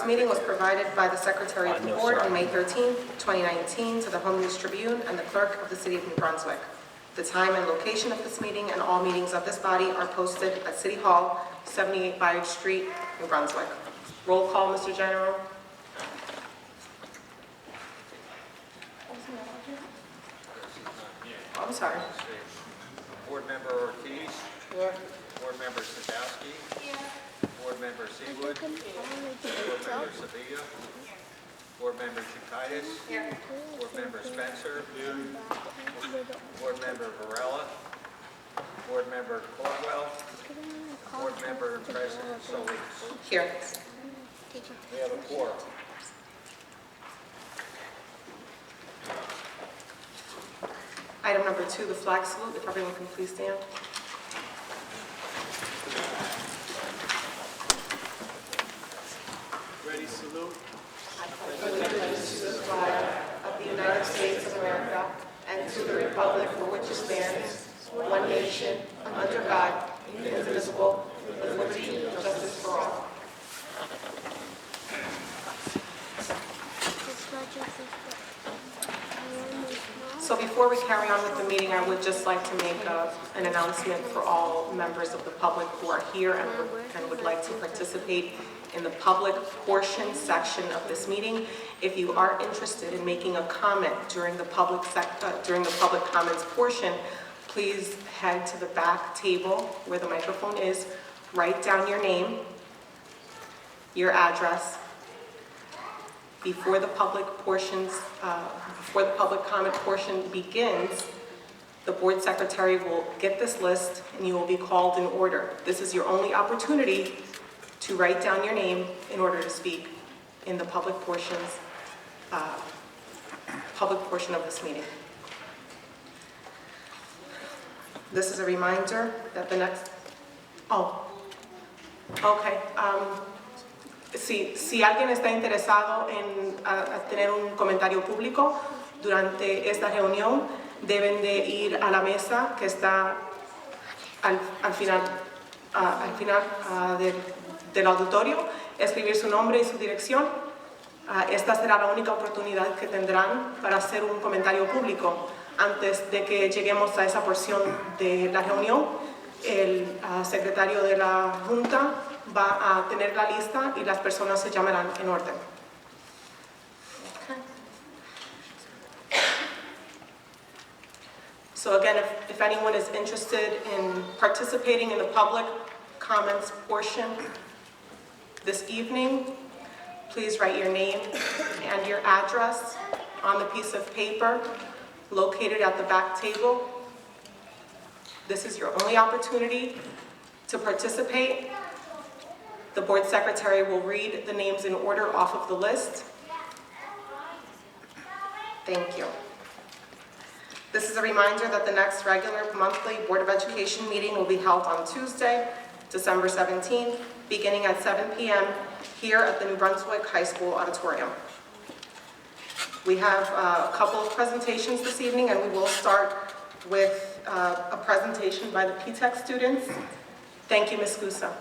meeting was provided by the Secretary of the Board on May 13, 2019 to the Home News Tribune and the Clerk of the City of New Brunswick. The time and location of this meeting and all meetings of this body are posted at City Hall, 78 Bayard Street, New Brunswick. Roll call, Mr. General. Oh, I'm sorry. Board Member Ortiz. Here. Board Member Sadowski. Here. Board Member Seawood. Board Member Sevilla. Board Member Chutitis. Here. Board Member Spencer. Here. Board Member Varela. Board Member Caldwell. Board Member President Solis. Here. We have a quorum. Item number 2, the flag salute. If everyone can please stand. Ready, salute. I pledge allegiance to the flag of the United States of America and to the republic for which it stands, one nation, under God, indivisible, with liberty and justice for all. So before we carry on with the meeting, I would just like to make an announcement for all members of the public who are here and would like to participate in the public portion section of this meeting. If you are interested in making a comment during the public comments portion, please head to the back table where the microphone is, write down your name, your address. Before the public comment portion begins, the board secretary will get this list and you will be called in order. This is your only opportunity to write down your name in order to speak in the public portion of this meeting. This is a reminder that the next, Si alguien está interesado en tener un comentario público durante esta reunión, deben de ir a la mesa que está al final del auditorio, escribir su nombre y su dirección. Esta será la única oportunidad que tendrán para hacer un comentario público. Antes de que lleguemos a esa porción de la reunión, el secretario de la Junta va a tener la lista y las personas se llamarán en orden. Okay. So again, if anyone is interested in participating in the public comments portion this evening, please write your name and your address on the piece of paper located at the back table. This is your only opportunity to participate. The board secretary will read the names in order off of the list. Thank you. This is a reminder that the next regular monthly Board of Education meeting will be held on Tuesday, December 17th, beginning at 7 p.m. here at the New Brunswick High School auditorium. We have a couple of presentations this evening, and we will start with a presentation by the P-TECH students. Thank you, Ms. Gusa.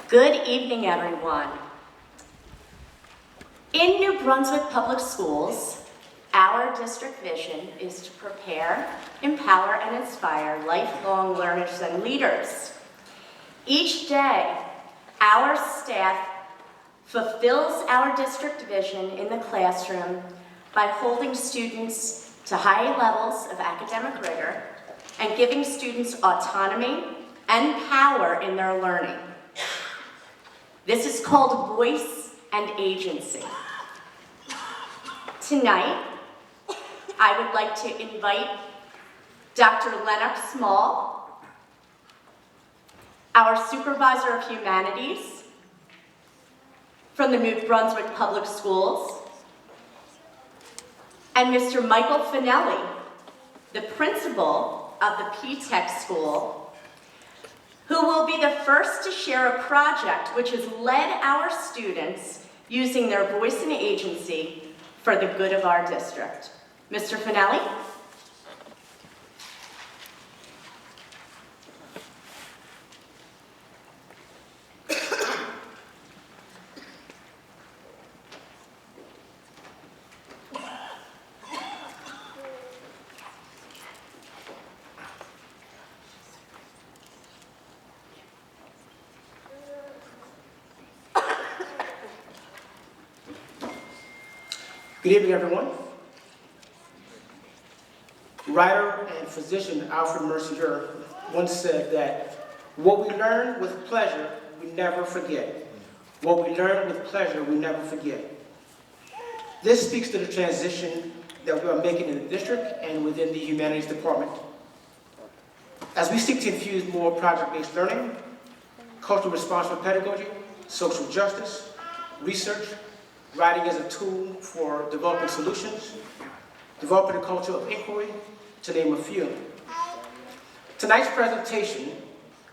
Good evening, everyone. In New Brunswick Public Schools, our district vision is to prepare, empower, and inspire lifelong learners and leaders. Each day, our staff fulfills our district vision in the classroom by holding students to high levels of academic rigor and giving students autonomy and power in their learning. This is called voice and agency. Tonight, I would like to invite Dr. Lennox Small, our Supervisor of Humanities from the New Brunswick Public Schools, and Mr. Michael Finelli, the principal of the P-TECH School, who will be the first to share a project which has led our students using their voice and agency for the good of our district. Mr. Finelli? Good evening, everyone. Writer and physician Alfred Mercier once said that what we learn with pleasure, we never forget. What we learn with pleasure, we never forget. This speaks to the transition that we are making in the district and within the humanities department. As we seek to infuse more project-based learning, culturally responsible pedagogy, social justice, research, writing as a tool for developing solutions, developing a culture of inquiry, to name a few. Tonight's presentation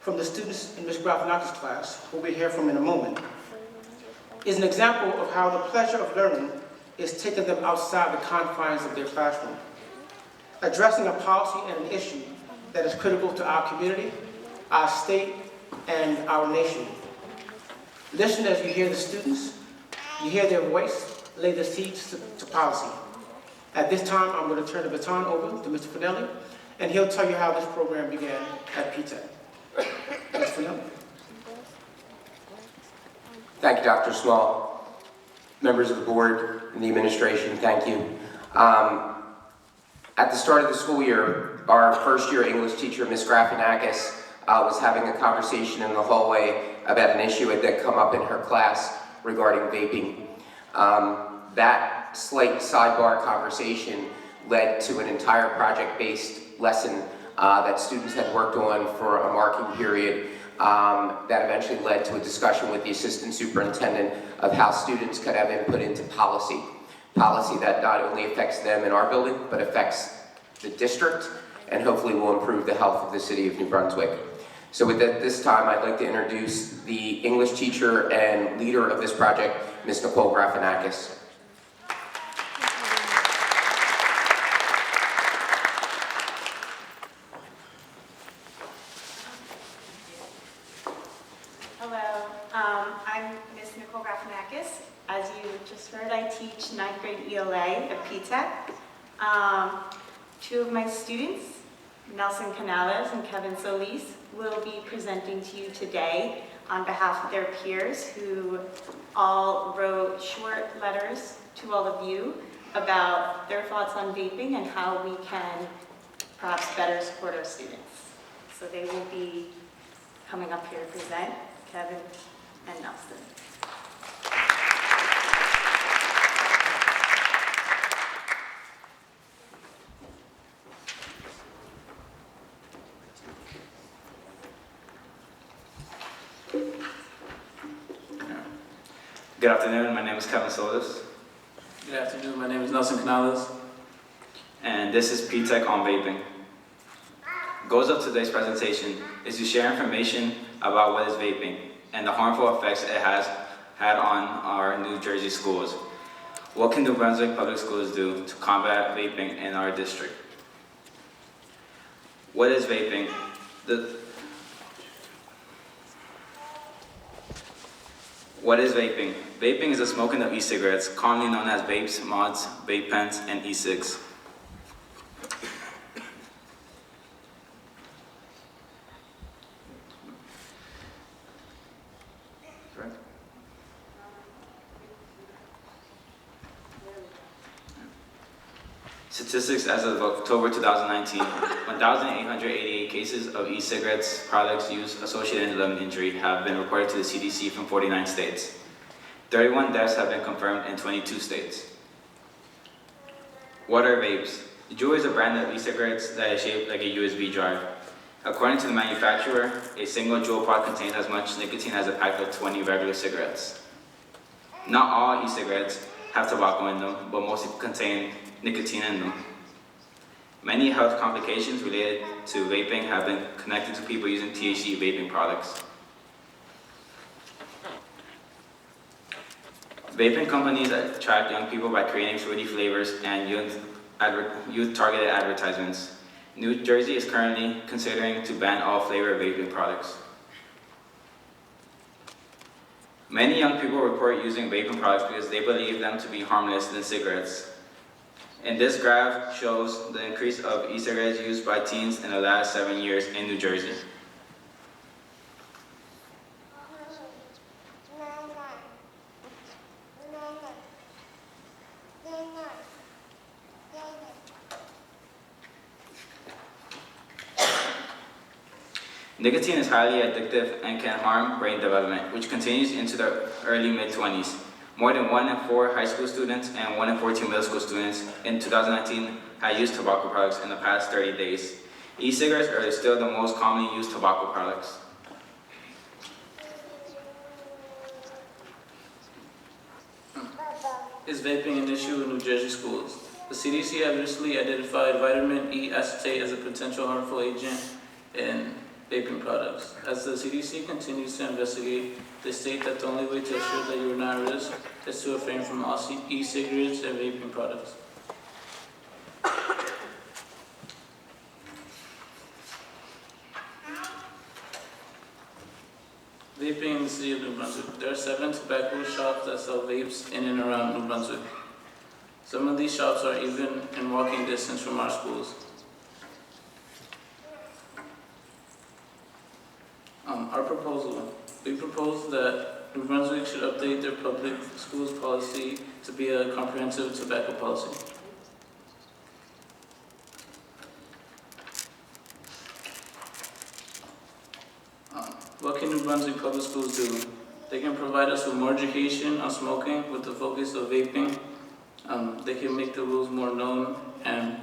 from the students in Ms. Grafenac's class, who we'll hear from in a moment, is an example of how the pleasure of learning is taking them outside the confines of their classroom, addressing a policy and an issue that is critical to our community, our state, and our nation. Listen as you hear the students. You hear their voice, lay the seeds to policy. At this time, I'm going to turn the baton over to Mr. Finelli, and he'll tell you how this program began at PTEC. Mr. Finelli. Thank you, Dr. Small. Members of the board and the administration, thank you. At the start of the school year, our first year English teacher, Ms. Grafenakis, was having a conversation in the hallway about an issue that had come up in her class regarding vaping. That slight sidebar conversation led to an entire project-based lesson that students had worked on for a marking period that eventually led to a discussion with the assistant superintendent of how students could have input into policy. Policy that not only affects them in our building, but affects the district and hopefully will improve the health of the city of New Brunswick. So with this time, I'd like to introduce the English teacher and leader of this project, Ms. Nicole Grafenakis. Hello, I'm Ms. Nicole Grafenakis. As you just heard, I teach 9th grade ELA at PTEC. Two of my students, Nelson Canales and Kevin Solis, will be presenting to you today on behalf of their peers who all wrote short letters to all of you about their thoughts on vaping and how we can perhaps better support our students. So they will be coming up here to present, Kevin and Nelson. Good afternoon, my name is Kevin Solis. Good afternoon, my name is Nelson Canales. And this is PTEC on vaping. Goals of today's presentation is to share information about what is vaping and the harmful effects it has had on our New Jersey schools. What can New Brunswick Public Schools do to combat vaping in our district? What is vaping? What is vaping? Vaping is the smoking of e-cigarettes, commonly known as vapes, mods, vape pens, and e-cigs. Statistics as of October 2019, 1,888 cases of e-cigarettes products use associated lung injury have been reported to the CDC from 49 states. 31 deaths have been confirmed in 22 states. What are vapes? Juul is a brand of e-cigarettes that is shaped like a USB drive. According to the manufacturer, a single Juul pod contains as much nicotine as a pack of 20 regular cigarettes. Not all e-cigarettes have tobacco in them, but most contain nicotine in them. Many health complications related to vaping have been connected to people using THC vaping products. Vaping companies attract young people by creating fruity flavors and youth-targeted advertisements. New Jersey is currently considering to ban all flavored vaping products. Many young people report using vaping products because they believe them to be harmless than cigarettes. And this graph shows the increase of e-cigarettes used by teens in the last 7 years in New Jersey. Nicotine is highly addictive and can harm brain development, which continues into the early mid-20s. More than 1 in 4 high school students and 1 in 14 middle school students in 2019 had used tobacco products in the past 30 days. E-cigarettes are still the most commonly used tobacco products. Is vaping an issue in New Jersey schools? The CDC has recently identified vitamin E acetate as a potential harmful agent in vaping products. As the CDC continues to investigate, they state that the only way to ensure that you are not at risk is to refrain from all e-cigarettes and vaping products. Vaping in the city of New Brunswick. There are 7 tobacco shops that sell vapes in and around New Brunswick. Some of these shops are even in walking distance from our schools. Our proposal. We propose that New Brunswick should update their public schools policy to be a comprehensive tobacco policy. What can New Brunswick public schools do? They can provide us with more education on smoking with the focus of vaping. They can make the rules more known, and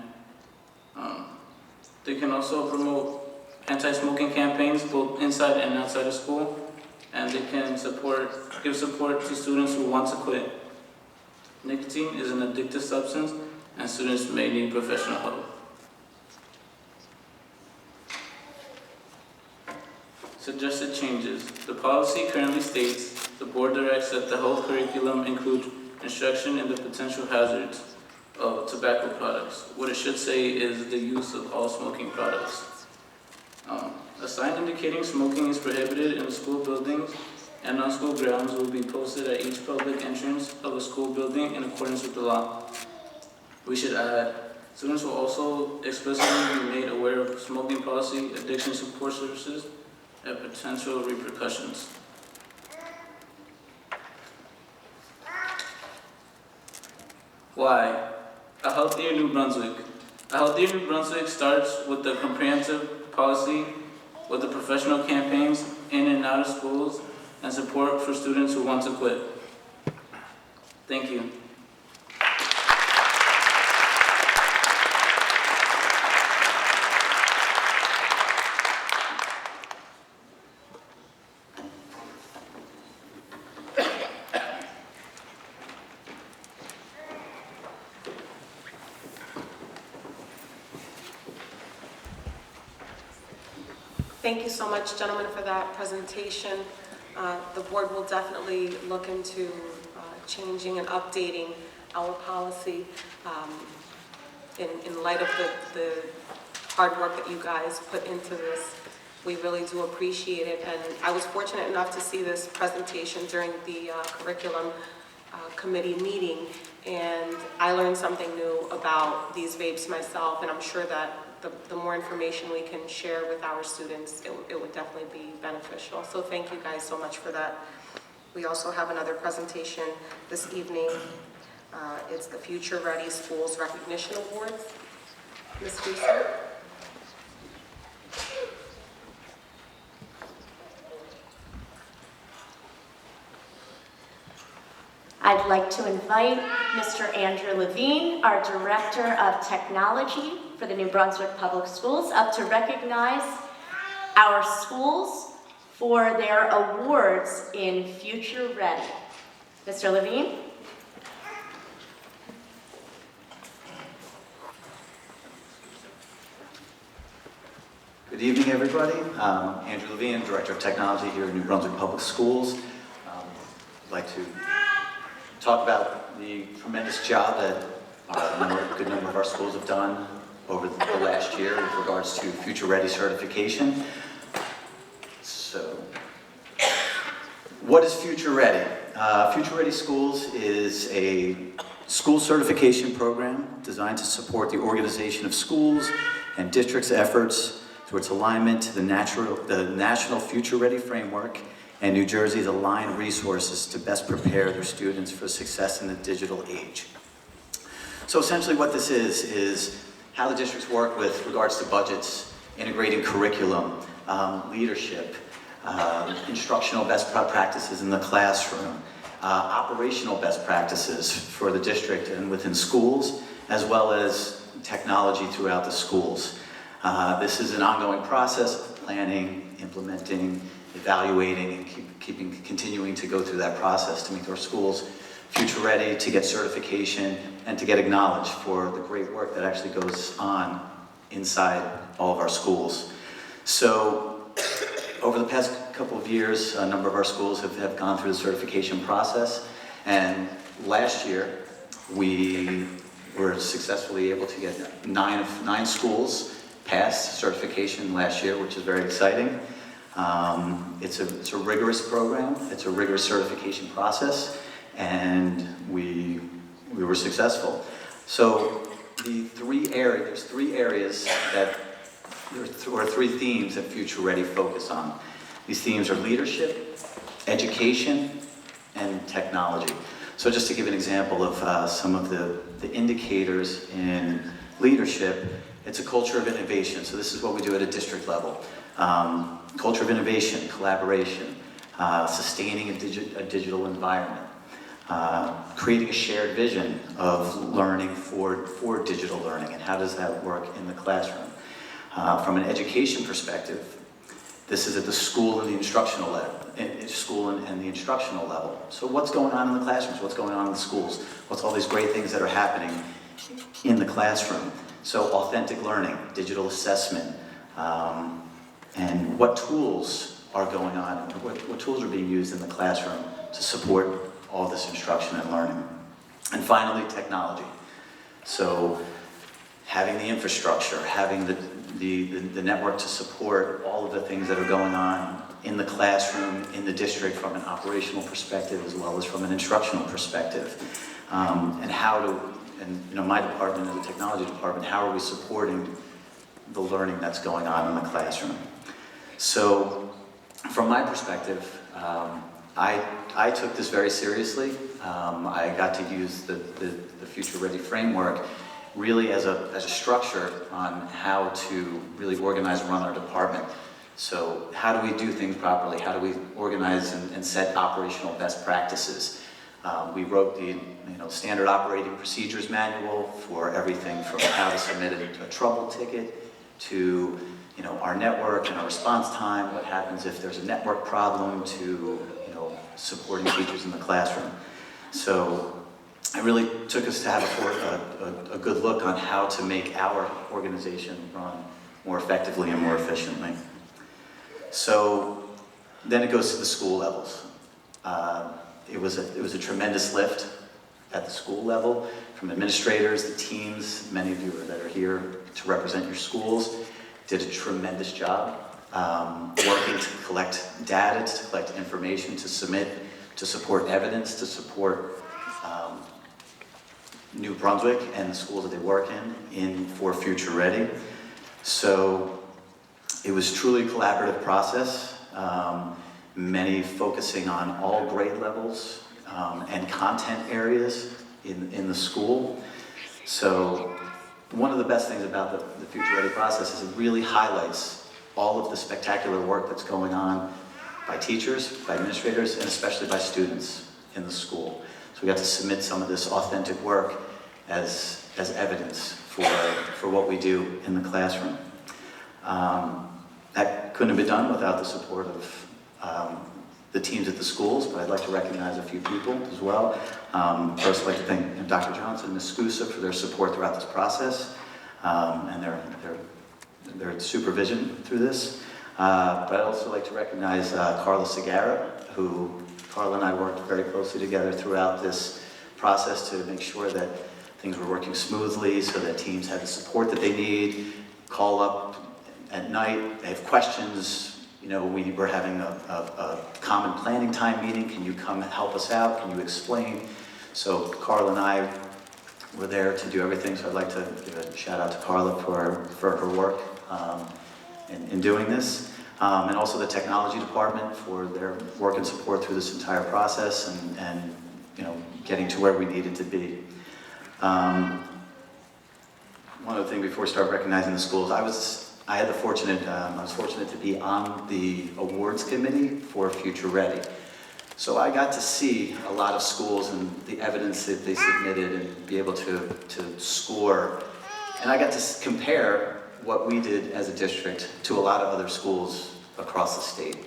they can also promote anti-smoking campaigns both inside and outside of school, and they can give support to students who want to quit. Nicotine is an addictive substance, and students may need professional help. Suggested changes. The policy currently states the board directs that the whole curriculum include instruction in the potential hazards of tobacco products. What it should say is the use of all smoking products. A sign indicating smoking is prohibited in the school buildings and on school grounds will be posted at each public entrance of a school building in accordance with the law. We should add, students will also explicitly be made aware of smoking policy, addiction support services, and potential repercussions. Why? A healthier New Brunswick. A healthier New Brunswick starts with the comprehensive policy, with the professional campaigns in and out of schools, and support for students who want to quit. Thank you. Thank you so much, gentlemen, for that presentation. The board will definitely look into changing and updating our policy in light of the hard work that you guys put into this. We really do appreciate it, and I was fortunate enough to see this presentation during the curriculum committee meeting, and I learned something new about these vapes myself, and I'm sure that the more information we can share with our students, it would definitely be beneficial. So thank you guys so much for that. We also have another presentation this evening. It's the Future Ready Schools Recognition Awards. Ms. Reese. I'd like to invite Mr. Andrew Levine, our Director of Technology for the New Brunswick Public Schools, up to recognize our schools for their awards in Future Ready. Mr. Levine? Good evening, everybody. Andrew Levine, Director of Technology here at New Brunswick Public Schools. I'd like to talk about the tremendous job that a good number of our schools have done over the last year with regards to Future Ready certification. So, what is Future Ready? Future Ready Schools is a school certification program designed to support the organization of schools and districts' efforts towards alignment to the National Future Ready Framework and New Jersey's aligned resources to best prepare their students for success in the digital age. So essentially what this is how the districts work with regards to budgets, integrating curriculum, leadership, instructional best practices in the classroom, operational best practices for the district and within schools, as well as technology throughout the schools. This is an ongoing process of planning, implementing, evaluating, and continuing to go through that process to make our schools future ready, to get certification, and to get acknowledged for the great work that actually goes on inside all of our schools. So, over the past couple of years, a number of our schools have gone through the certification process, and last year we were successfully able to get nine schools pass certification last year, which is very exciting. It's a rigorous program, it's a rigorous certification process, and we were successful. So there's three areas or three themes that Future Ready focus on. These themes are leadership, education, and technology. So just to give an example of some of the indicators in leadership, it's a culture of innovation. So this is what we do at a district level. Culture of innovation, collaboration, sustaining a digital environment, creating a shared vision of learning for digital learning, and how does that work in the classroom. From an education perspective, this is at the school and the instructional level. And the instructional level. So what's going on in the classrooms? What's going on in the schools? What's all these great things that are happening in the classroom? So authentic learning, digital assessment, and what tools are going on, what tools are being used in the classroom to support all this instruction and learning. And finally, technology. So having the infrastructure, having the network to support all of the things that are going on in the classroom, in the district, from an operational perspective as well as from an instructional perspective. And my department, the technology department, how are we supporting the learning that's going on in the classroom? So, from my perspective, I took this very seriously. I got to use the Future Ready framework really as a structure on how to really organize and run our department. So how do we do things properly? How do we organize and set operational best practices? We wrote the standard operating procedures manual for everything from how to submit a trouble ticket to our network and our response time, what happens if there's a network problem, to supporting teachers in the classroom. So it really took us to have a good look on how to make our organization run more effectively and more efficiently. So then it goes to the school levels. It was a tremendous lift at the school level from administrators, the teams, many of you that are here to represent your schools, did a tremendous job working to collect data, to collect information, to submit, to support evidence, to support New Brunswick and the schools that they work in for Future Ready. So it was truly a collaborative process, many focusing on all grade levels and content areas in the school. So one of the best things about the Future Ready process is it really highlights all of the spectacular work that's going on by teachers, by administrators, and especially by students in the school. So we got to submit some of this authentic work as evidence for what we do in the classroom. That couldn't have been done without the support of the teams at the schools, but I'd like to recognize a few people as well. First, I'd like to thank Dr. Johnson and Ms. Scusa for their support throughout this process, and their their supervision through this. But I'd also like to recognize Carla Segarra, who Carla and I worked very closely together throughout this process to make sure that things were working smoothly, so that teams had the support that they need, call up at night, they have questions. You know, we were having a common planning time meeting. Can you come and help us out? Can you explain? So Carla and I were there to do everything. So I'd like to give a shout out to Carla for her work in doing this. And also the technology department for their work and support through this entire process and you know, getting to where we needed to be. One other thing before we start recognizing the schools, I was fortunate to be on the awards committee for Future Ready. So I got to see a lot of schools and the evidence that they submitted and be able to score. And I got to compare what we did as a district to a lot of other schools across the state.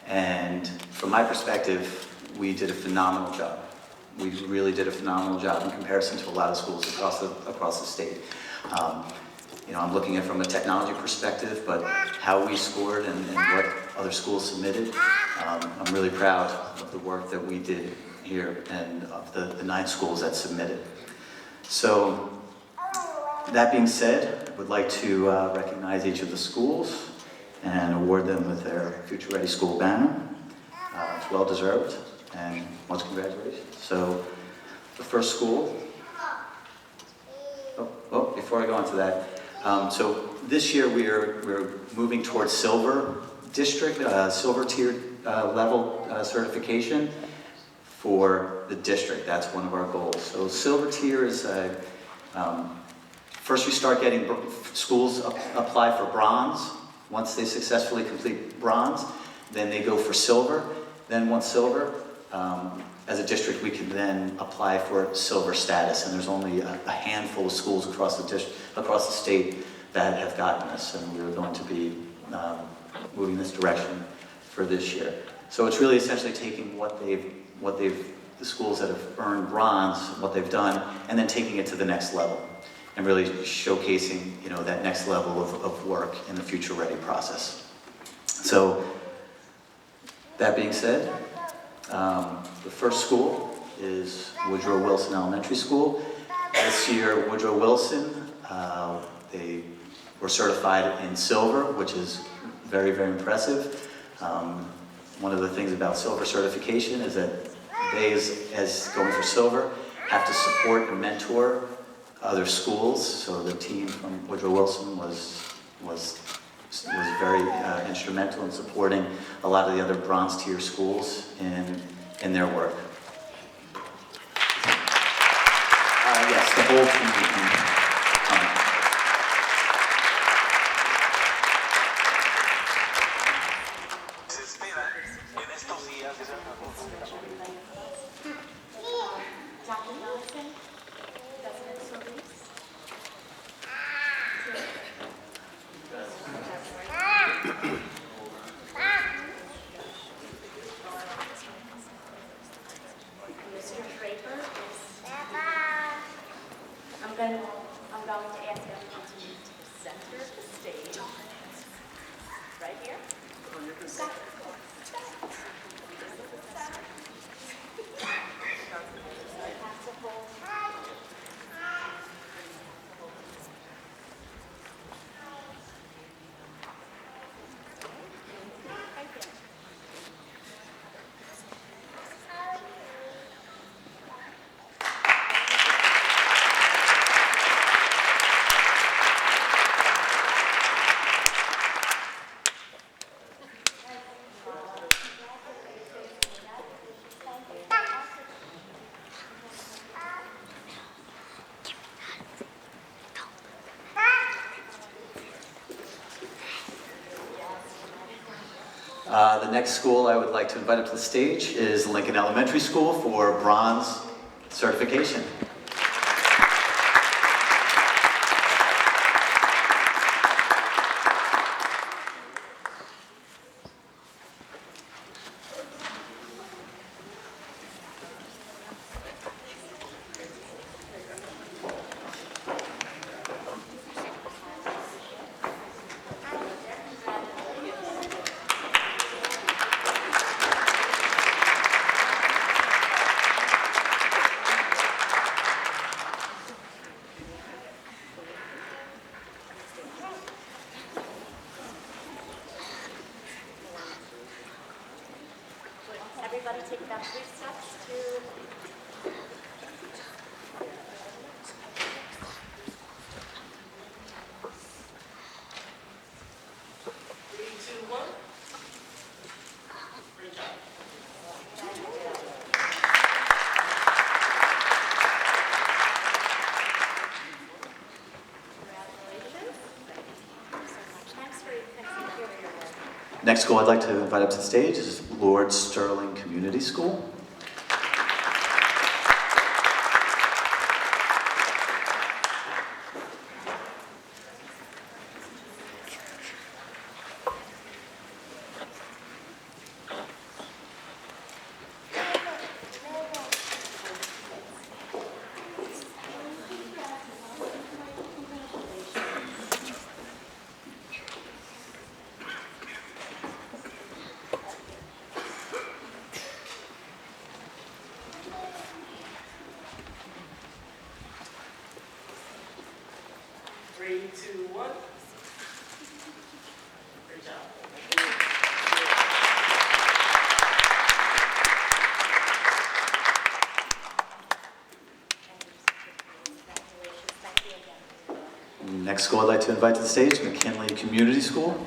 And from my perspective, we did a phenomenal job. We really did a phenomenal job in comparison to a lot of schools across the state. You know, I'm looking at it from a technology perspective, but how we scored and what other schools submitted, I'm really proud of the work that we did here and of the 9 schools that submitted. So, that being said, I would like to recognize each of the schools and award them with their Future Ready School banner. It's well deserved, and much congratulations. So, the first school, before I go on to that, so this year we're moving towards silver district, silver tier level certification for the district. That's one of our goals. So silver tier is first we start getting schools apply for bronze. Once they successfully complete bronze, then they go for silver. Then once silver, as a district, we can then apply for silver status. And there's only a handful of schools across the state that have gotten this, and we're going to be moving this direction for this year. So it's really essentially taking the schools that have earned bronze, what they've done, and then taking it to the next level, and really showcasing, you know, that next level of work in the Future Ready process. So, that being said, the first school is Woodrow Wilson Elementary School. This year, Woodrow Wilson, they were certified in silver, which is very, very impressive. One of the things about silver certification is that they, as going for silver, have to support and mentor other schools. So the team from Woodrow Wilson was very instrumental in supporting a lot of the other bronze tier schools in their work. Yes, the whole team. I'm going to ask everyone to move to the center of the stage. Right here. Stop. The next school I would like to invite up to the stage is Lincoln Elementary School for bronze certification. take about 3 steps to Next school I'd like to invite up to the stage is Lord Stirling Community School. Next school I'd like to invite to the stage, McKinley Community School.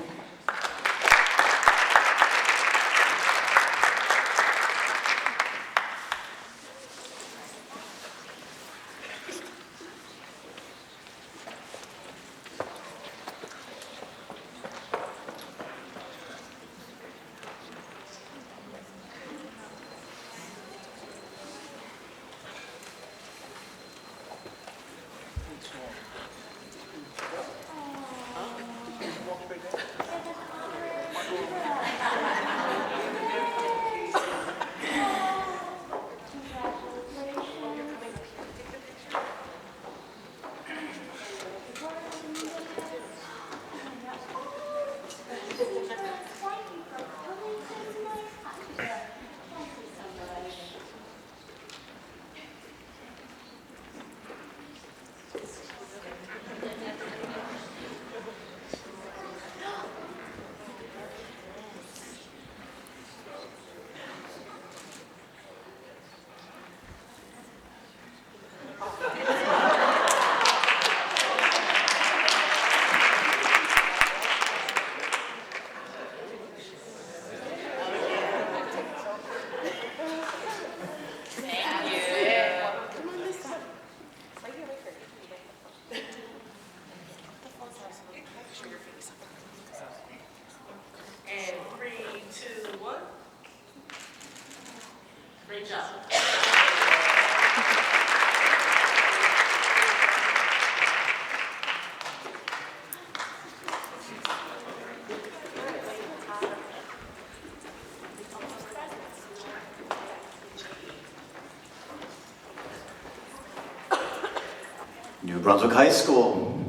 New Brunswick High School,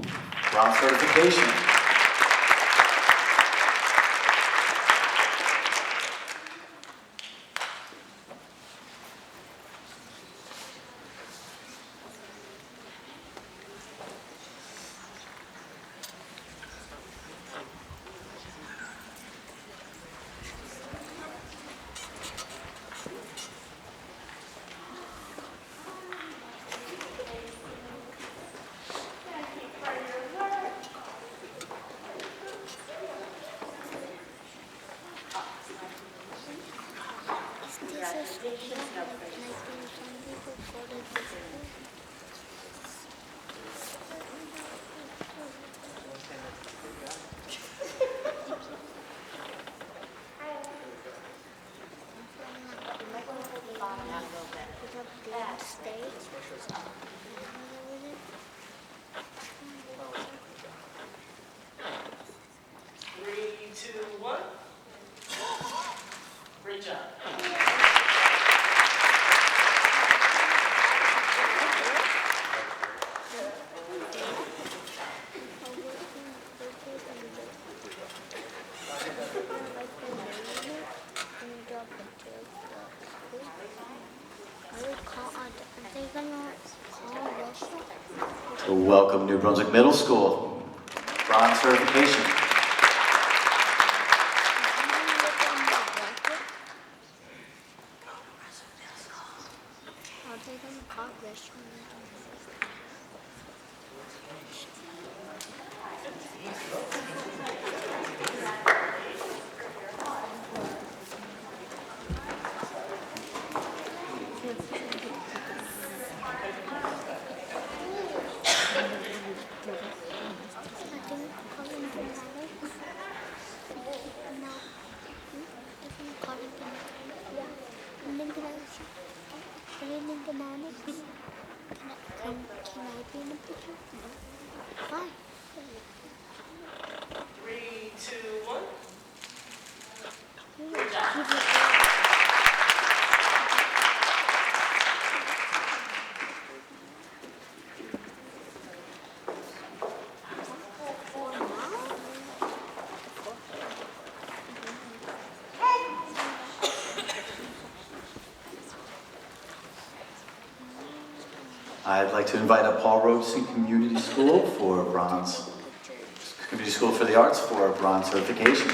bronze certification. So welcome New Brunswick Middle School, bronze certification. I'd like to invite up Paul Robeson Community School for bronze, Community School for the Arts for bronze certification.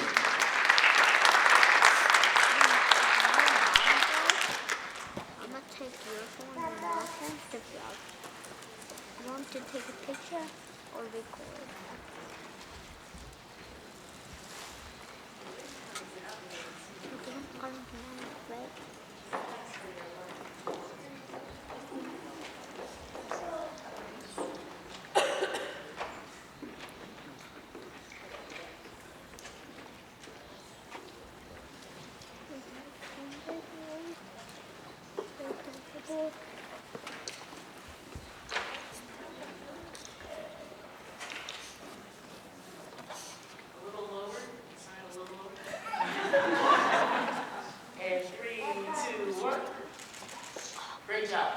I'm gonna take your phone and my phone if you want to take a picture or record. Right? And 3, 2, 1. Great job.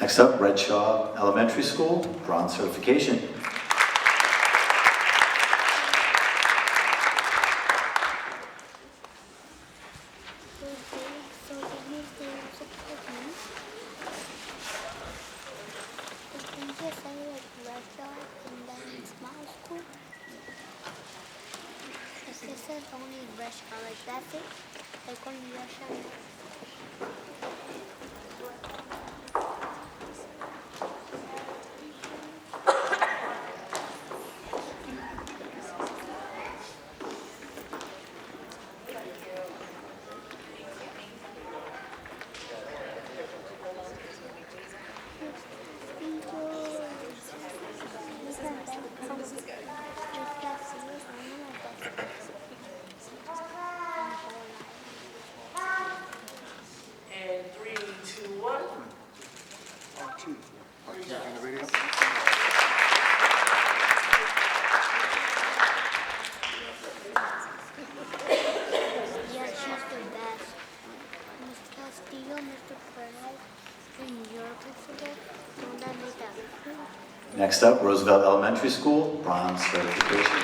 Next up, Redshaw Elementary School, bronze certification. So the next day was a pregnant. The teacher said like red dot and then small school. The they said only Russia, like that's it. Like only Russia. And 3, 2, 1. Great job. Yes, she's the best. Mr. Castillo, Mr. Perez, and your principal, don't that make that? Next up, Roosevelt Elementary School, bronze certification.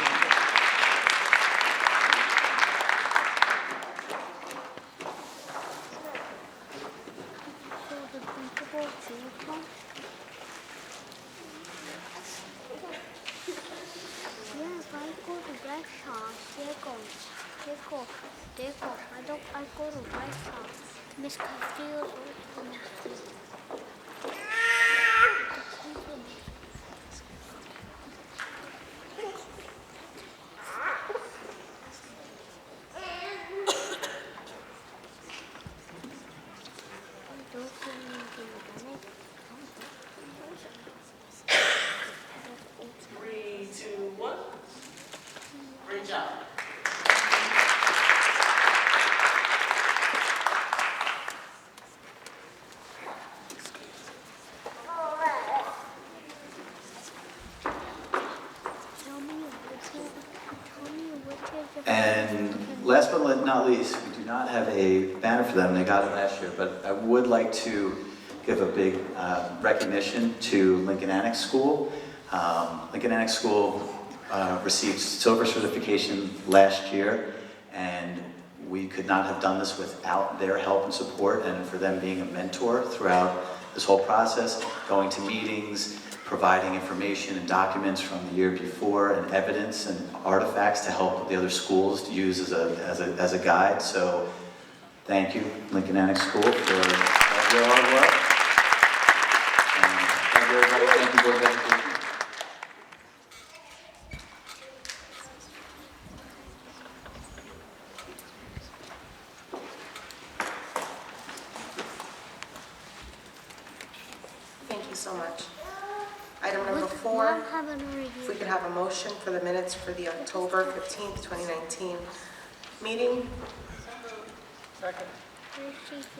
So the principal uniform? Yeah, if I go to restaurant, I go to restaurant. Miss Castillo's always Three, two, one. Great job. And last but not least, we do not have a banner for them. They got it last year, but I would like to give a big recognition to Lincoln Annex School. Lincoln Annex School received silver certification last year, and we could not have done this without their help and support, and for them being a mentor throughout this whole process, going to meetings, providing information and documents from the year before and evidence and artifacts to help the other schools to use as a guide. So thank you, Lincoln Annex School, for all your hard work. And thank you, everybody. Thank you, Board of Education. Thank you so much. Item number 4, if we could have a motion for the minutes for the October 15th, 2019 meeting. Second.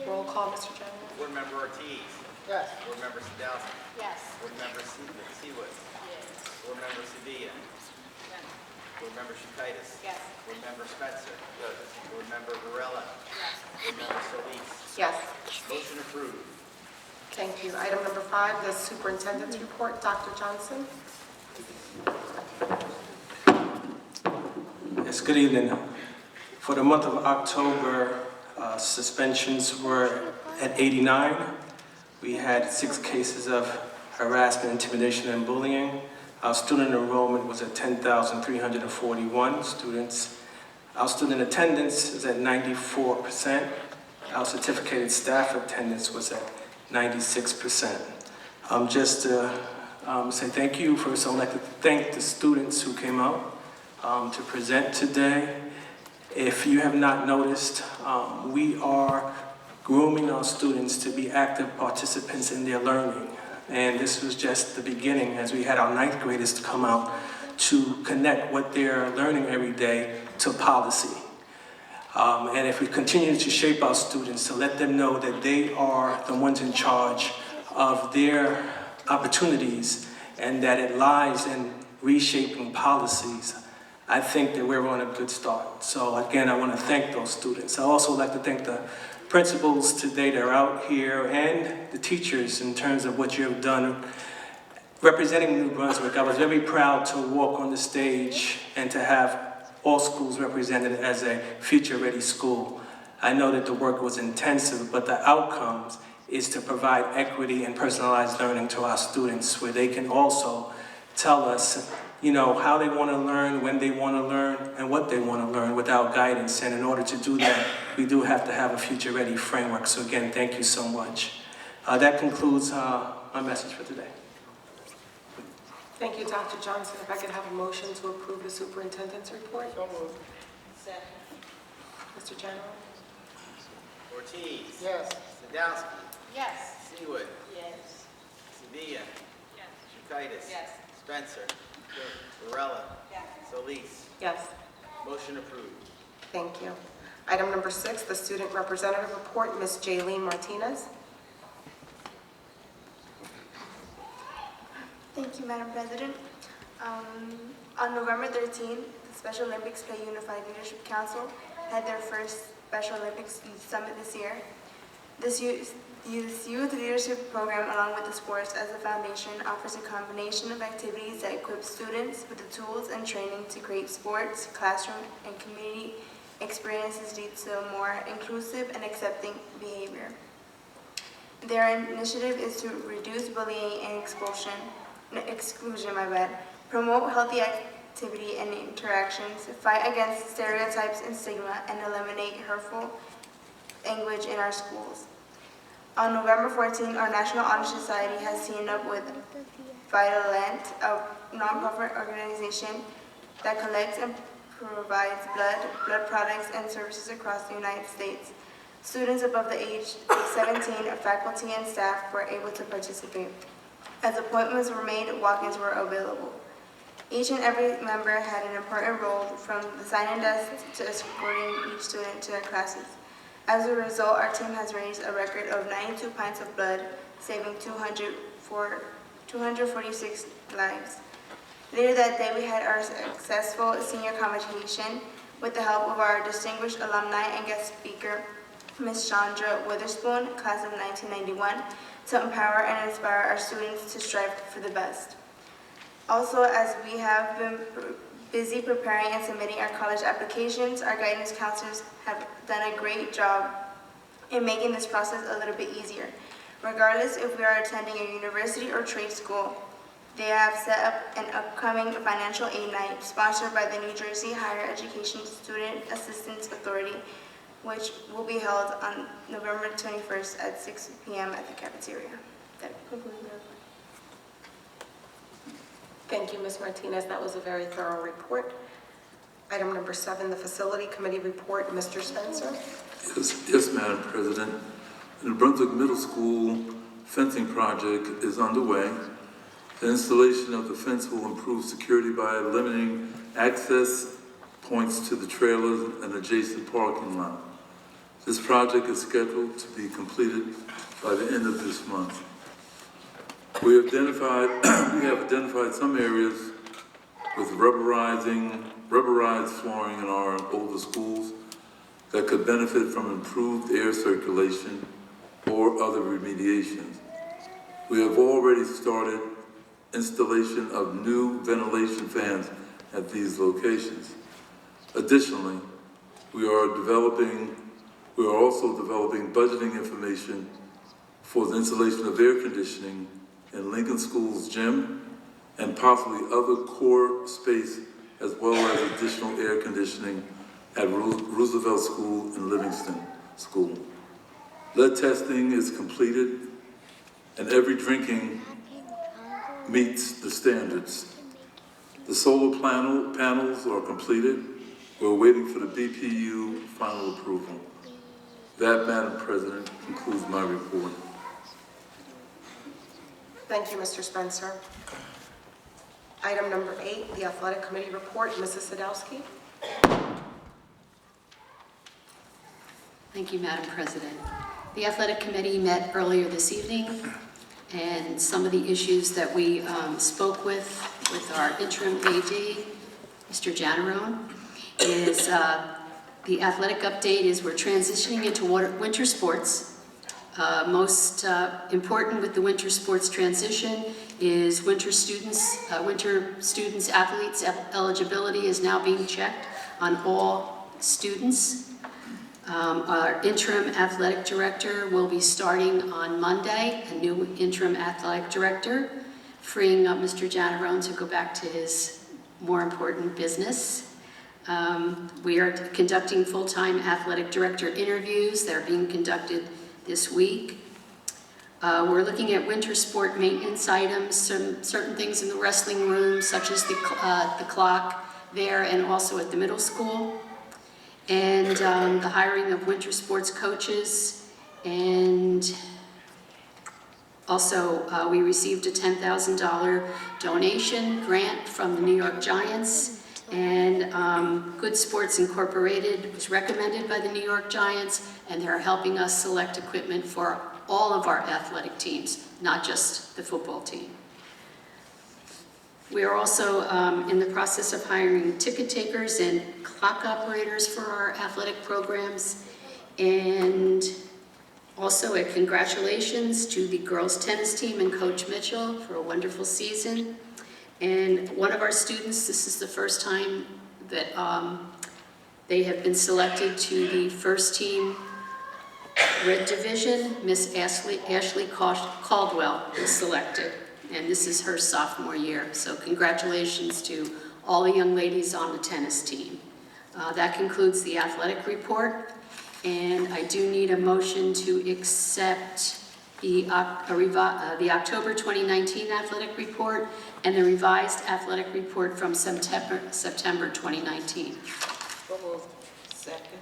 Roll call, Mr. General. Board Member Ortiz. Yes. Board Member Sadowski. Yes. Board Member Seawood. Board Member Sevilla. Board Member Shutitis. Yes. Board Member Spencer. Board Member Varela. Board Member Solis. Yes. Motion approved. Thank you. Item number 5, the superintendent's report. Dr. Johnson. Yes, good evening. For the month of October, suspensions were at 89. We had 6 cases of harassment, intimidation, and bullying. Our student enrollment was at 10,341 students. Our student attendance is at 94%. Our certificated staff attendance was at 96%. Just to say thank you. First, I'd like to thank the students who came out to present today. If you have not noticed, we are grooming our students to be active participants in their learning. And this was just the beginning as we had our 9th graders to come out to connect what they're learning every day to policy. And if we continue to shape our students to let them know that they are the ones in charge of their opportunities and that it lies in reshaping policies, I think that we're on a good start. So again, I want to thank those students. I also like to thank the principals today that are out here and the teachers in terms of what you have done representing New Brunswick. I was very proud to walk on the stage and to have all schools represented as a future-ready school. I know that the work was intensive, but the outcomes is to provide equity and personalized learning to our students where they can also tell us, you know, how they want to learn, when they want to learn, and what they want to learn without guidance. And in order to do that, we do have to have a future-ready framework. So again, thank you so much. That concludes my message for today. Thank you, Dr. Johnson. If I could have a motion to approve the superintendent's report. So moved. Mr. General. Ortiz. Yes. Sadowski. Yes. Seawood. Yes. Sevilla. Yes. Shutitis. Yes. Spencer. Varela. Yes. Solis. Yes. Motion approved. Thank you. Item number 6, the student representative report. Ms. Jaylene Martinez. Thank you, Madam President. On November 13th, the Special Olympics Play Unified Leadership Council had their first Special Olympics Youth Summit this year. This youth leadership program, along with the sports as a foundation, offers a combination of activities that equip students with the tools and training to create sports, classroom, and community experiences lead to a more inclusive and accepting behavior. Their initiative is to reduce bullying and exclusion, promote healthy activity and interactions, fight against stereotypes and stigma, and eliminate hurtful language in our schools. On November 14, our National Honor Society has teamed up with Vitalant, a nonprofit organization that collects and provides blood products and services across the United States. Students above the age of 17, faculty and staff were able to participate. As appointments were made, walk-ins were available. Each and every member had an important role, from the sign-in desk to escorting each student to their classes. As a result, our team has raised a record of 92 pints of blood, saving 246 lives. Later that day, we had our successful senior convocation with the help of our distinguished alumni and guest speaker, Ms. Chandra Witherspoon, class of 1991, to empower and inspire our students to strive for the best. Also, as we have been busy preparing and submitting our college applications, our guidance counselors have done a great job in making this process a little bit easier. Regardless if we are attending a university or trade school, They have set up an upcoming financial aid night sponsored by the New Jersey Higher Education Student Assistance Authority, which will be held on November 21st at 6 p.m. at the cafeteria. That concludes my report. Thank you, Ms. Martinez. That was a very thorough report. Item number 7, the Facility Committee report. Mr. Spencer. Yes, Madam President. The Brunswick Middle School fencing project is underway. The installation of the fence will improve security by eliminating access points to the trailers and adjacent parking lot. This project is scheduled to be completed by the end of this month. We have identified some areas with rubberized flooring in our older schools that could benefit from improved air circulation or other remediations. We have already started installation of new ventilation fans at these locations. Additionally, we are also developing budgeting information for the installation of air conditioning in Lincoln School's gym and possibly other core space, as well as additional air conditioning at Roosevelt School and Livingston School. Lead testing is completed and every drinking meets the standards. The solar panels are completed. We're waiting for the BPU final approval. That, Madam President, concludes my report. Thank you, Mr. Spencer. Item number 8, the Athletic Committee report. Mrs. Sadowski. Thank you, Madam President. The Athletic Committee met earlier this evening, and some of the issues that we spoke with our interim AD, Mr. Janarone, is the athletic update is we're transitioning into winter sports. Most important with the winter sports transition is winter students' athletes' eligibility is now being checked on all students. Our interim athletic director will be starting on Monday, a new interim athletic director, freeing up Mr. Janarone to go back to his more important business. We are conducting full-time athletic director interviews that are being conducted this week. We're looking at winter sport maintenance items, certain things in the wrestling room, such as the clock there and also at the middle school. And the hiring of winter sports coaches. And also we received a $10,000 donation grant from the New York Giants. And Good Sports Incorporated was recommended by the New York Giants, and they're helping us select equipment for all of our athletic teams, not just the football team. We are also in the process of hiring ticket takers and clock operators for our athletic programs. And also a congratulations to the girls tennis team and Coach Mitchell for a wonderful season. And one of our students, this is the first time that they have been selected to the first team red division. Miss Ashley Caldwell was selected, and this is her sophomore year. So congratulations to all the young ladies on the tennis team. That concludes the athletic report, and I do need a motion to accept the October 2019 athletic report and the revised athletic report from September 2019. Second.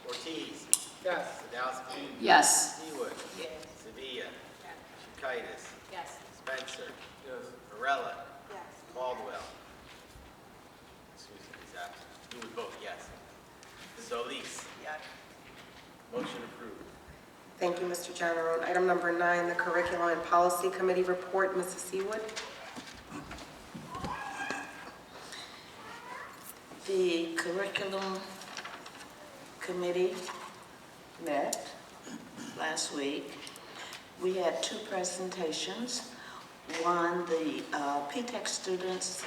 Ortiz. Yes. Sadowski. Yes. Seawood. Yes. Sevilla. Chikaitis. Yes. Spencer. Yes. Morella. Yes. Caldwell. Excuse me, he's absent. You would vote yes. Solis. Yes. Motion approved. Thank you, Mr. Janarone. Item number 9, the Curriculum and Policy Committee report. Mrs. Seawood. The Curriculum Committee met last week. We had 2 presentations. One, the P-TECH students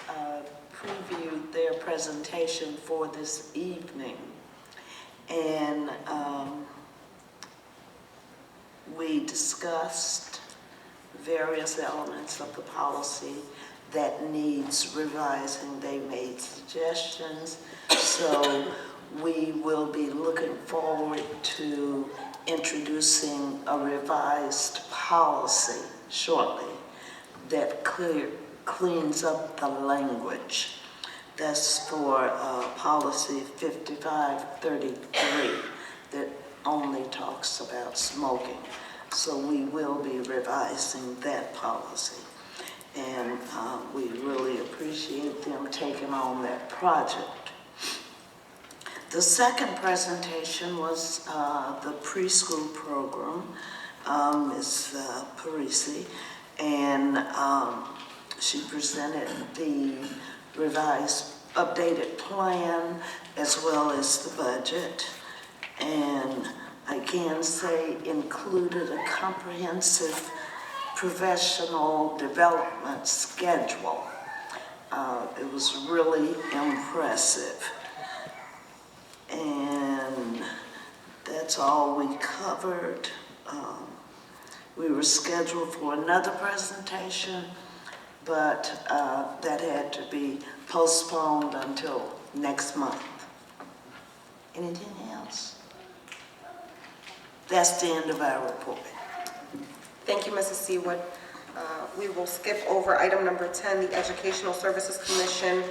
previewed their presentation for this evening. And we discussed various elements of the policy that needs revising. They made suggestions, so we will be looking forward to introducing a revised policy shortly that cleans up the language. That's for policy 5533 that only talks about smoking. So we will be revising that policy. And we really appreciate them taking on that project. The second presentation was the preschool program, Ms. Parisi, and she presented the revised, updated plan as well as the budget. And I can say included a comprehensive professional development schedule. It was really impressive. And that's all we covered. We were scheduled for another presentation, but that had to be postponed until next month. Anything else? That's the end of our report. Thank you, Mrs. Seawood. We will skip over item number 10, the Educational Services Commission.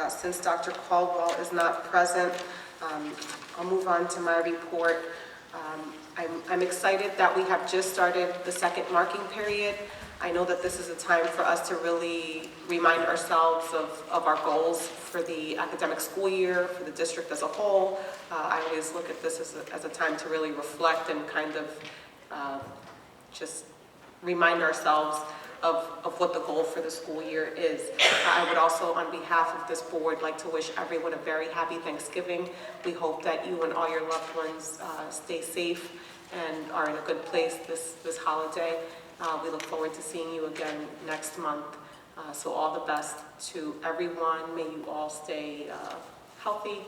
Since Dr. Caldwell is not present, I'll move on to my report. I'm excited that we have just started the second marking period. I know that this is a time for us to really remind ourselves of our goals for the academic school year, for the district as a whole. I always look at this as a time to really reflect and kind of just remind ourselves of what the goal for the school year is. I would also, on behalf of this board, like to wish everyone a very happy Thanksgiving. We hope that you and all your loved ones stay safe and are in a good place this holiday. We look forward to seeing you again next month. So all the best to everyone. May you all stay healthy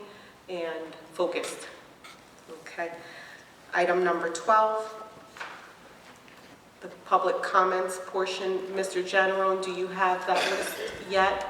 and focused. Okay. Item number 12. The public comments portion. Mr. Generone, do you have that list yet?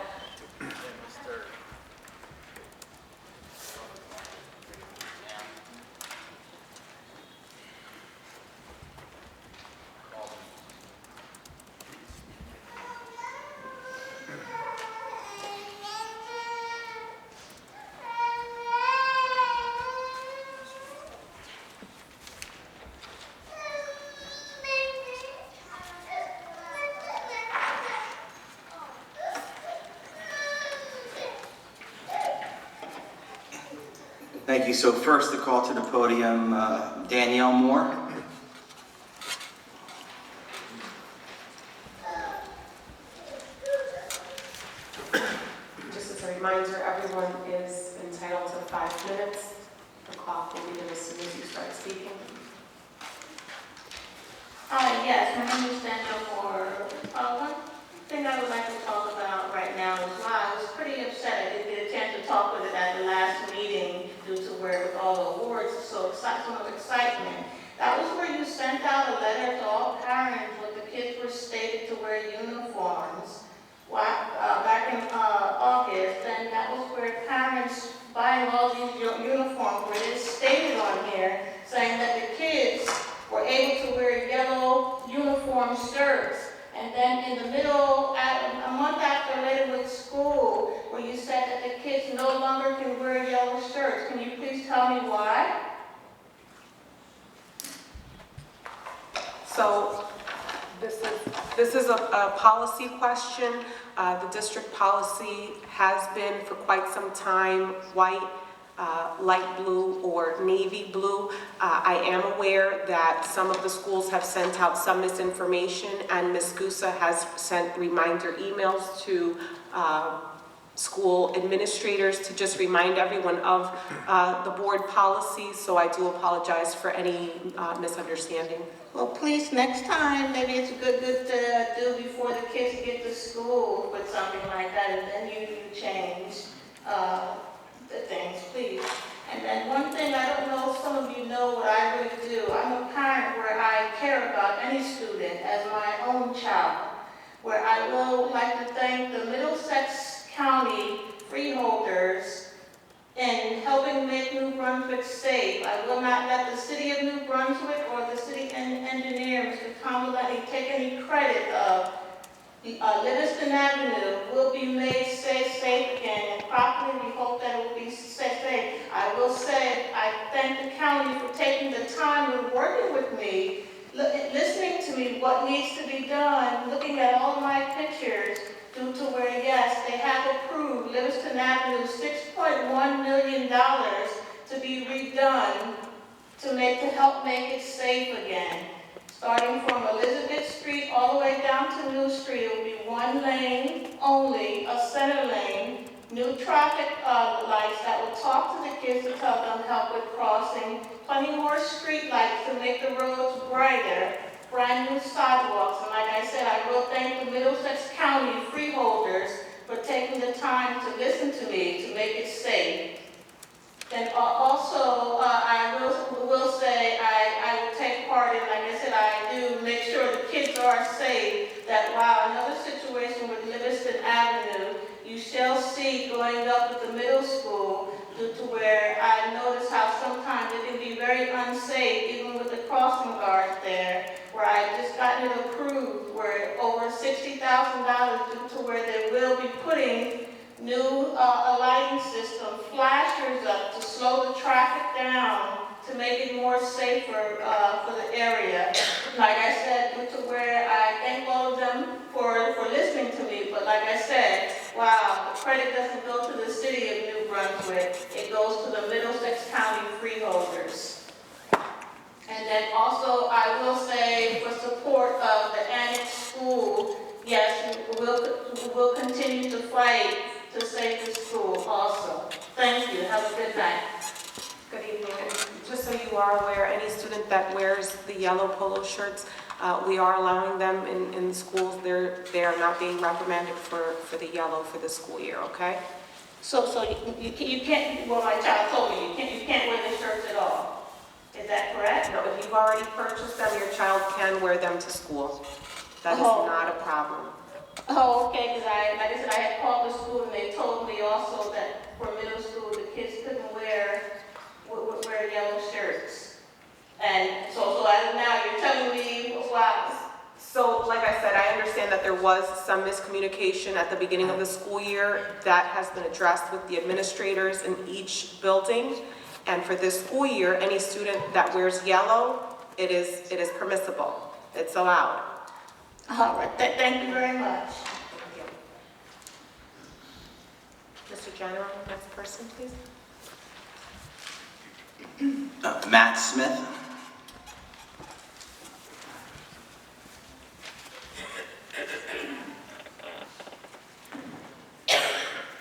Thank you. So first, the call to the podium, Danielle Moore. Just as a reminder, everyone is entitled to 5 minutes. The clock will begin as soon as you start speaking. Yes, my name is Danielle Moore. One thing I would like to talk about right now is why I was pretty upset. I didn't get a chance to talk with it at the last meeting due to where with all the awards, so much excitement. That was where you sent out a letter to all parents where the kids were stated to wear uniforms back in August, and that was where parents buying all these uniforms where it stated on here saying that the kids were able to wear yellow uniform skirts. And then in the middle, a month after later with school, where you said that the kids no longer can wear yellow shirts. Can you please tell me why? So this is a policy question. The district policy has been for quite some time white, light blue, or navy blue. I am aware that some of the schools have sent out some misinformation, and Ms. Gusa has sent reminder emails to school administrators to just remind everyone of the board policy, so I do apologize for any misunderstanding. Well, please, next time, maybe it's good to do before the kids get to school with something like that, and then you change the things, please. And then one thing, I don't know if some of you know what I really do. I'm a parent where I care about any student as my own child, where I will like to thank the Middlesex County freeholders in helping make New Brunswick safe. I will not let the city of New Brunswick or the city engineer, Mr. Congolani, take any credit of Livingston Avenue will be made safe again, and properly we hope that it will be safe. I will say, I thank the county for taking the time and working with me, listening to me, what needs to be done, looking at all my pictures, due to where, yes, they have approved Livingston Avenue $6.1 million to be redone to help make it safe again. Starting from Elizabeth Street all the way down to New Street, it will be one lane only, a center lane, new traffic lights that will talk to the kids to tell them help with crossing, plenty more street lights to make the roads brighter, brand new sidewalks, and like I said, I will thank the Middlesex County freeholders for taking the time to listen to me to make it safe. And also, I will say I will take part in, like I said, I do make sure the kids are safe, that while another situation with Livingston Avenue, you shall see going up at the middle school, due to where I notice how sometimes it can be very unsafe, even with the crossing guards there, where I just gotten it approved, where over $60,000 due to where they will be putting new lighting system, flashers up to slow the traffic down, to make it more safer for the area. Like I said, due to where I thank all of them for listening to me, but like I said, wow, the credit doesn't go to the city of New Brunswick, it goes to the Middlesex County freeholders. And then also, I will say, for support of the annex school, yes, we'll continue to fight to save the school also. Thank you. Have a good night. Good evening. And just so you are aware, any student that wears the yellow polo shirts, we are allowing them in the schools. They are not being reprimanded for the yellow for the school year, okay? So you can't, well, my child told me, you can't wear the shirts at all. Is that correct? No, if you've already purchased them, your child can wear them to school. That is not a problem. Oh, okay, because like I said, I had called the school and they told me also that for middle school, the kids couldn't wear yellow shirts. And so as of now, you're telling me, wow. So, like I said, I understand that there was some miscommunication at the beginning of the school year. That has been addressed with the administrators in each building. And for this school year, any student that wears yellow, it is permissible. It's allowed. All right, thank you very much. Mr. General, next person, please. Matt Smith.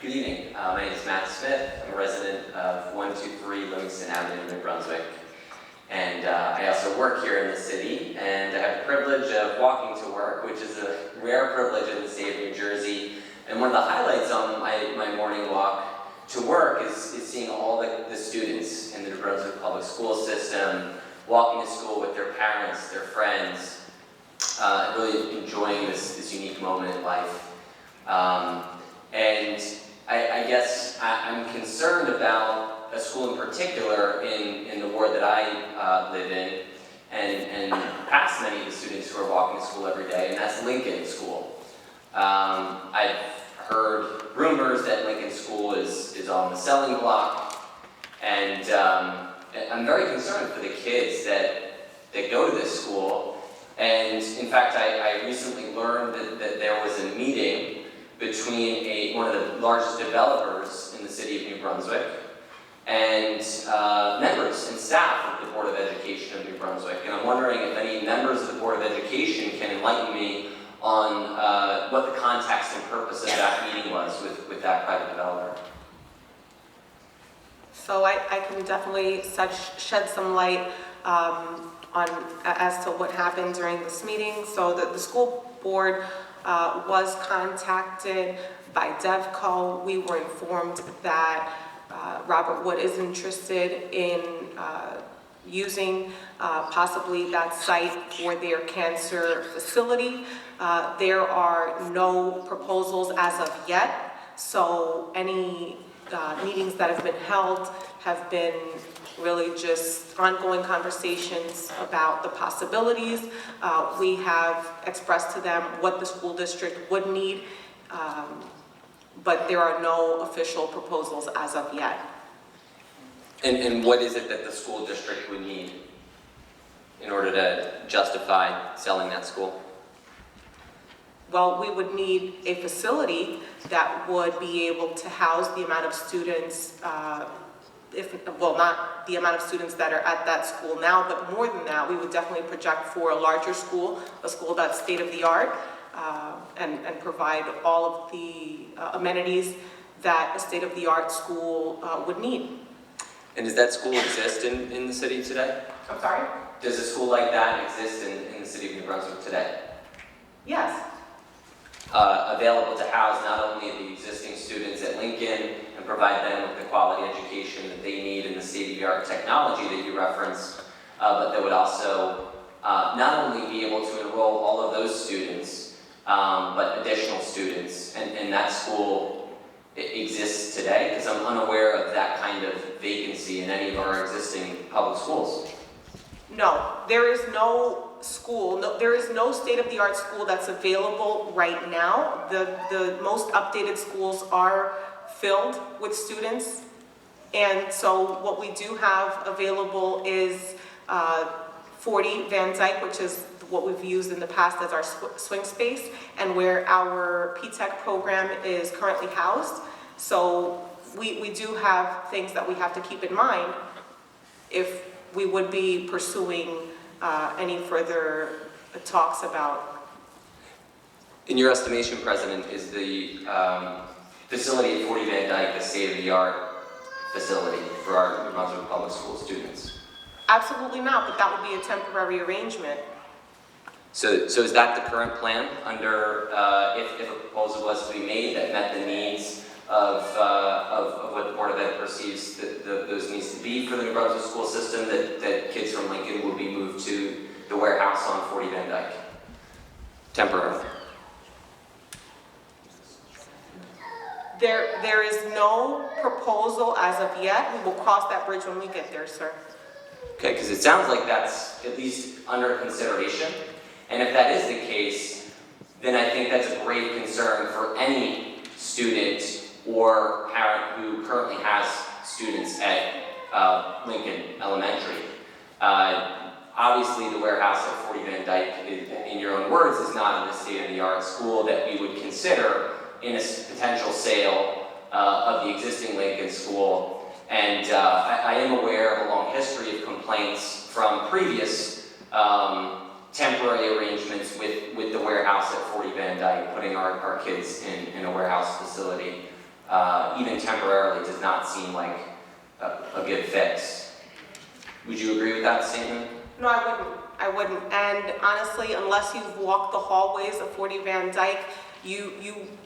Good evening. My name is Matt Smith. I'm a resident of 123 Livingston Avenue, New Brunswick. And I also work here in the city, and I have the privilege of walking to work, which is a rare privilege in the state of New Jersey. And one of the highlights on my morning walk to work is seeing all the students in the New Brunswick public school system walking to school with their parents, their friends, really enjoying this unique moment in life. And I guess I'm concerned about a school in particular in the ward that I live in, and past many of the students who are walking to school every day, and that's Lincoln School. I've heard rumors that Lincoln School is on the selling block, and I'm very concerned for the kids that go to this school. And in fact, I recently learned that there was a meeting between one of the largest developers in the city of New Brunswick and members and staff of the Board of Education of New Brunswick. And I'm wondering if any members of the Board of Education can enlighten me on what the context and purpose of that meeting was with that private developer. So I can definitely shed some light as to what happened during this meeting. So the school board was contacted by DevCo. We were informed that Robert Wood is interested in using possibly that site for their cancer facility. There are no proposals as of yet, so any meetings that have been held have been really just ongoing conversations about the possibilities. We have expressed to them what the school district would need, but there are no official proposals as of yet. And what is it that the school district would need in order to justify selling that school? Well, we would need a facility that would be able to house the amount of students, not the amount of students that are at that school now, but more than that, we would definitely project for a larger school, a school that's state-of-the-art, and provide all of the amenities that a state-of-the-art school would need. And does that school exist in the city today? I'm sorry? Does a school like that exist in the city of New Brunswick today? Yes. Available to house not only the existing students at Lincoln and provide them with the quality education that they need in the state-of-the-art technology that you referenced, but that would also not only be able to enroll all of those students, but additional students, and that school exists today? Because I'm unaware of that kind of vacancy in any of our existing public schools. No, there is no school, there is no state-of-the-art school that's available right now. The most updated schools are filled with students, and so what we do have available is 40 Van Dyke, which is what we've used in the past as our swing space, and where our P-Tech program is currently housed. So we do have things that we have to keep in mind if we would be pursuing any further talks about. In your estimation, President, is the facility at 40 Van Dyke a state-of-the-art facility for our New Brunswick Public School students? Absolutely not, but that would be a temporary arrangement. So is that the current plan under, if a proposal was to be made that met the needs of what the Board of Ed perceives those needs to be for the New Brunswick school system, that kids from Lincoln will be moved to the warehouse on 40 Van Dyke, temporarily? There is no proposal as of yet. We will cross that bridge when we get there, sir. Okay, because it sounds like that's at least under consideration. And if that is the case, then I think that's a grave concern for any student or parent who currently has students at Lincoln Elementary. Obviously, the warehouse at 40 Van Dyke, in your own words, is not in a state-of-the-art school that we would consider in a potential sale of the existing Lincoln school. And I am aware of a long history of complaints from previous temporary arrangements with the warehouse at 40 Van Dyke, putting our kids in a warehouse facility, even temporarily, does not seem like a good fix. Would you agree with that statement? No, I wouldn't. And honestly, unless you've walked the hallways of 40 Van Dyke, you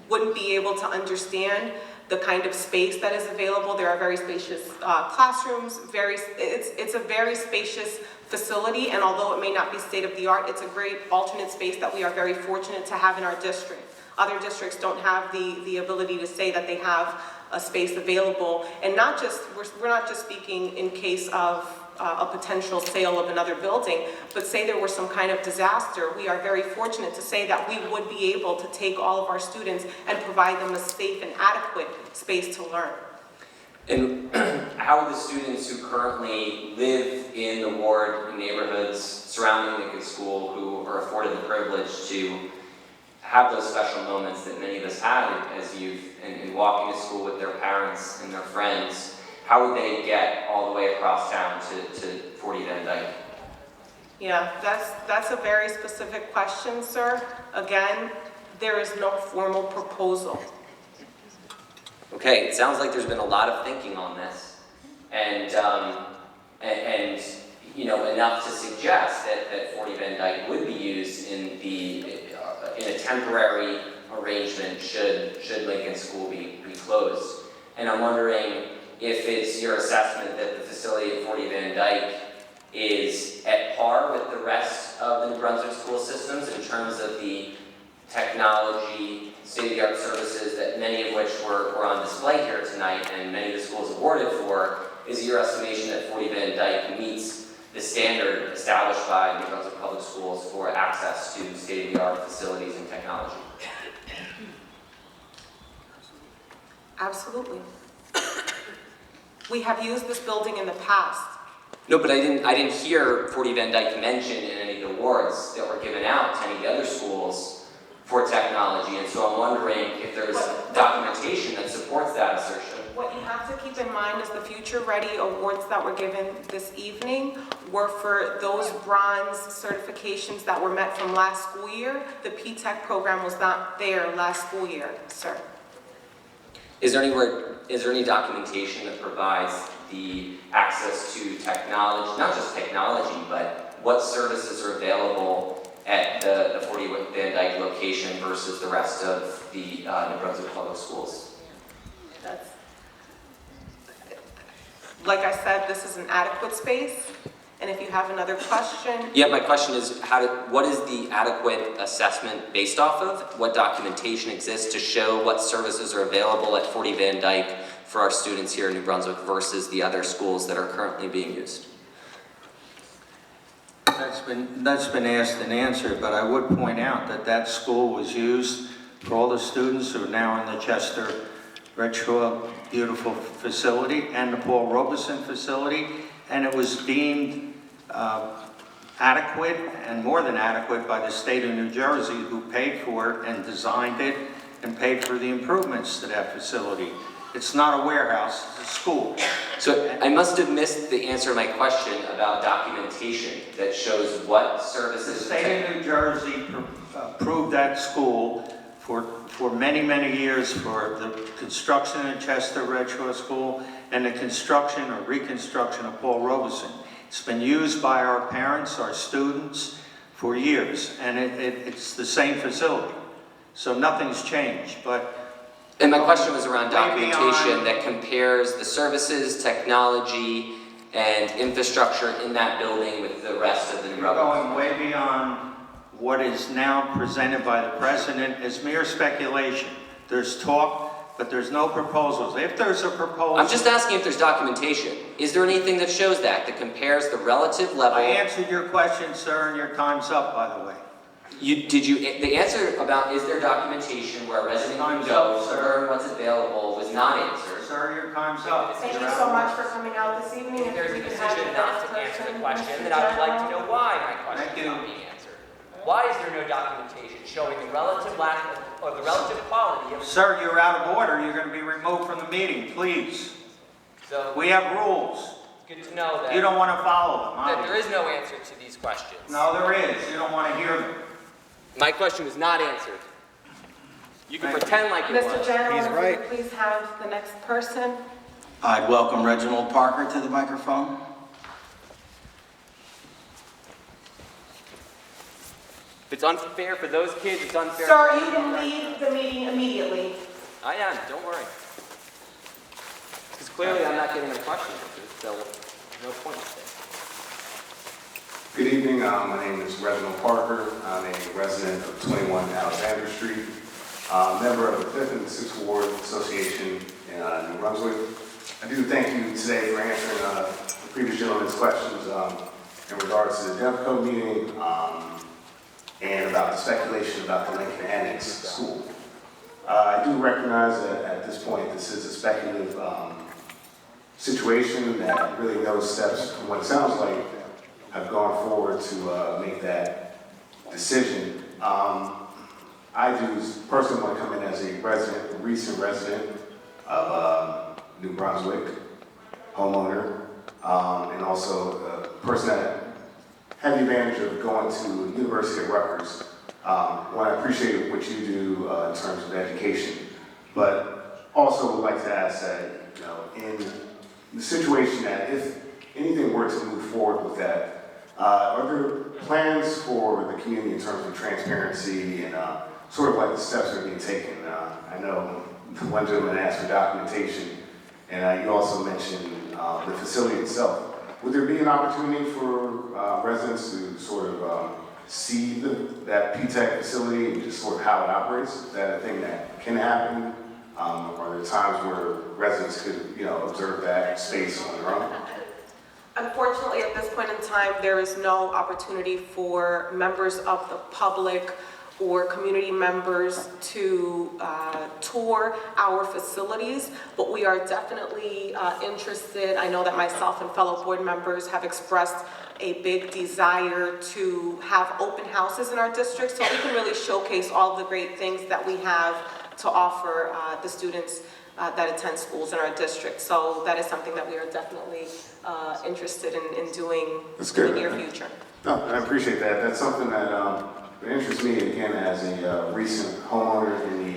wouldn't be able to understand the kind of space that is available. There are very spacious classrooms, it's a very spacious facility, and although it may not be state-of-the-art, it's a great alternate space that we are very fortunate to have in our district. Other districts don't have the ability to say that they have a space available, and we're not just speaking in case of a potential sale of another building, but say there were some kind of disaster, we are very fortunate to say that we would be able to take all of our students and provide them a safe and adequate space to learn. And how are the students who currently live in the ward neighborhoods surrounding Lincoln School, who are afforded the privilege to have those special moments that many of us had as youth, and walking to school with their parents and their friends, how would they get all the way across town to 40 Van Dyke? Yeah, that's a very specific question, sir. Again, there is no formal proposal. Okay, it sounds like there's been a lot of thinking on this, and you know, enough to suggest that 40 Van Dyke would be used in a temporary arrangement should Lincoln School be closed. And I'm wondering, if it's your assessment that the facility at 40 Van Dyke is at par with the rest of the New Brunswick school systems in terms of the technology, state-of-the-art services that many of which were on display here tonight and many of the schools awarded for. Is it your estimation that 40 Van Dyke meets the standard established by New Brunswick Public Schools for access to state-of-the-art facilities and technology? Absolutely. We have used this building in the past. No, but I didn't hear 40 Van Dyke mentioned in any of the awards that were given out to any of the other schools for technology, and so I'm wondering if there's documentation that supports that assertion. What you have to keep in mind is the Future Ready awards that were given this evening were for those bronze certifications that were met from last school year. The P-TECH program was not there last school year, sir. Is there any documentation that provides the access to technology, not just technology, but what services are available at the 40 Van Dyke location versus the rest of the New Brunswick Public Schools? Like I said, this is an adequate space, and if you have another question. Yeah, my question is, what is the adequate assessment based off of? What documentation exists to show what services are available at 40 Van Dyke for our students here in New Brunswick versus the other schools that are currently being used? That's been asked and answered, but I would point out that that school was used for all the students who are now in the Chester Retro beautiful facility and the Paul Robeson facility, and it was deemed adequate and more than adequate by the state of New Jersey, who paid for it and designed it and paid for the improvements to that facility. It's not a warehouse, it's a school. So I must have missed the answer to my question about documentation that shows what services. The state of New Jersey approved that school for many, many years for the construction of Chester Retro School and the construction or reconstruction of Paul Robeson. It's been used by our parents, our students, for years, and it's the same facility. So nothing's changed, but... And my question was around documentation that compares the services, technology, and infrastructure in that building with the rest of the New Brunswick. Going way beyond what is now presented by the president is mere speculation. There's talk, but there's no proposals. If there's a proposal... I'm just asking if there's documentation. Is there anything that shows that compares the relative level... I answered your question, sir, and your time's up, by the way. The answer about is there documentation where a resident can go to learn what's available was not answered. Sir, your time's up. Thank you so much for coming out this evening. If there's a decision not to answer the question, then I would like to know why my question is not being answered. Why is there no documentation showing the relative lack of, or the relative quality of... Sir, you're out of order. You're going to be removed from the meeting, please. So we have rules. Good to know that... You don't want to follow them, that there is no answer to these questions. No, there is. You don't want to hear them. My question was not answered. You can pretend like it was. Mr. General, if you could please have the next person. I'd welcome Reginald Parker to the microphone. If it's unfair for those kids, it's unfair. Sir, you can leave the meeting immediately. I am, don't worry. Because clearly I'm not getting a question answered, so no point in staying. Good evening, my name is Reginald Parker. I'm a resident of 21 Alexander Street, member of the 5th and 6th Ward Association in New Brunswick. I do thank you today for answering the previous gentleman's questions in regards to the DEFCO meeting and about the speculation about the Lincoln Annex School. I do recognize that at this point this is a speculative situation that really no steps, from what it sounds like, have gone forward to make that decision. I do personally want to come in as a resident, a recent resident of New Brunswick, homeowner, and also a person that had the advantage of going to the University of Rutgers. Well, I appreciate what you do in terms of education, but also would like to ask that, you know, in the situation that if anything were to move forward with that, are there plans for the community in terms of transparency and sort of like the steps that are being taken? I know the one gentleman asked for documentation And you also mentioned the facility itself. Would there be an opportunity for residents to sort of see that PTEC facility and just sort of how it operates? Is that a thing that can happen? Are there times where residents could, observe that space on their own? Unfortunately, at this point in time, there is no opportunity for members of the public or community members to tour our facilities, but we are definitely interested. I know that myself and fellow board members have expressed a big desire to have open houses in our district so we can really showcase all of the great things that we have to offer the students that attend schools in our district. So that is something that we are definitely interested in doing in the near future. No, I appreciate that. That's something that interests me, again, as a recent homeowner in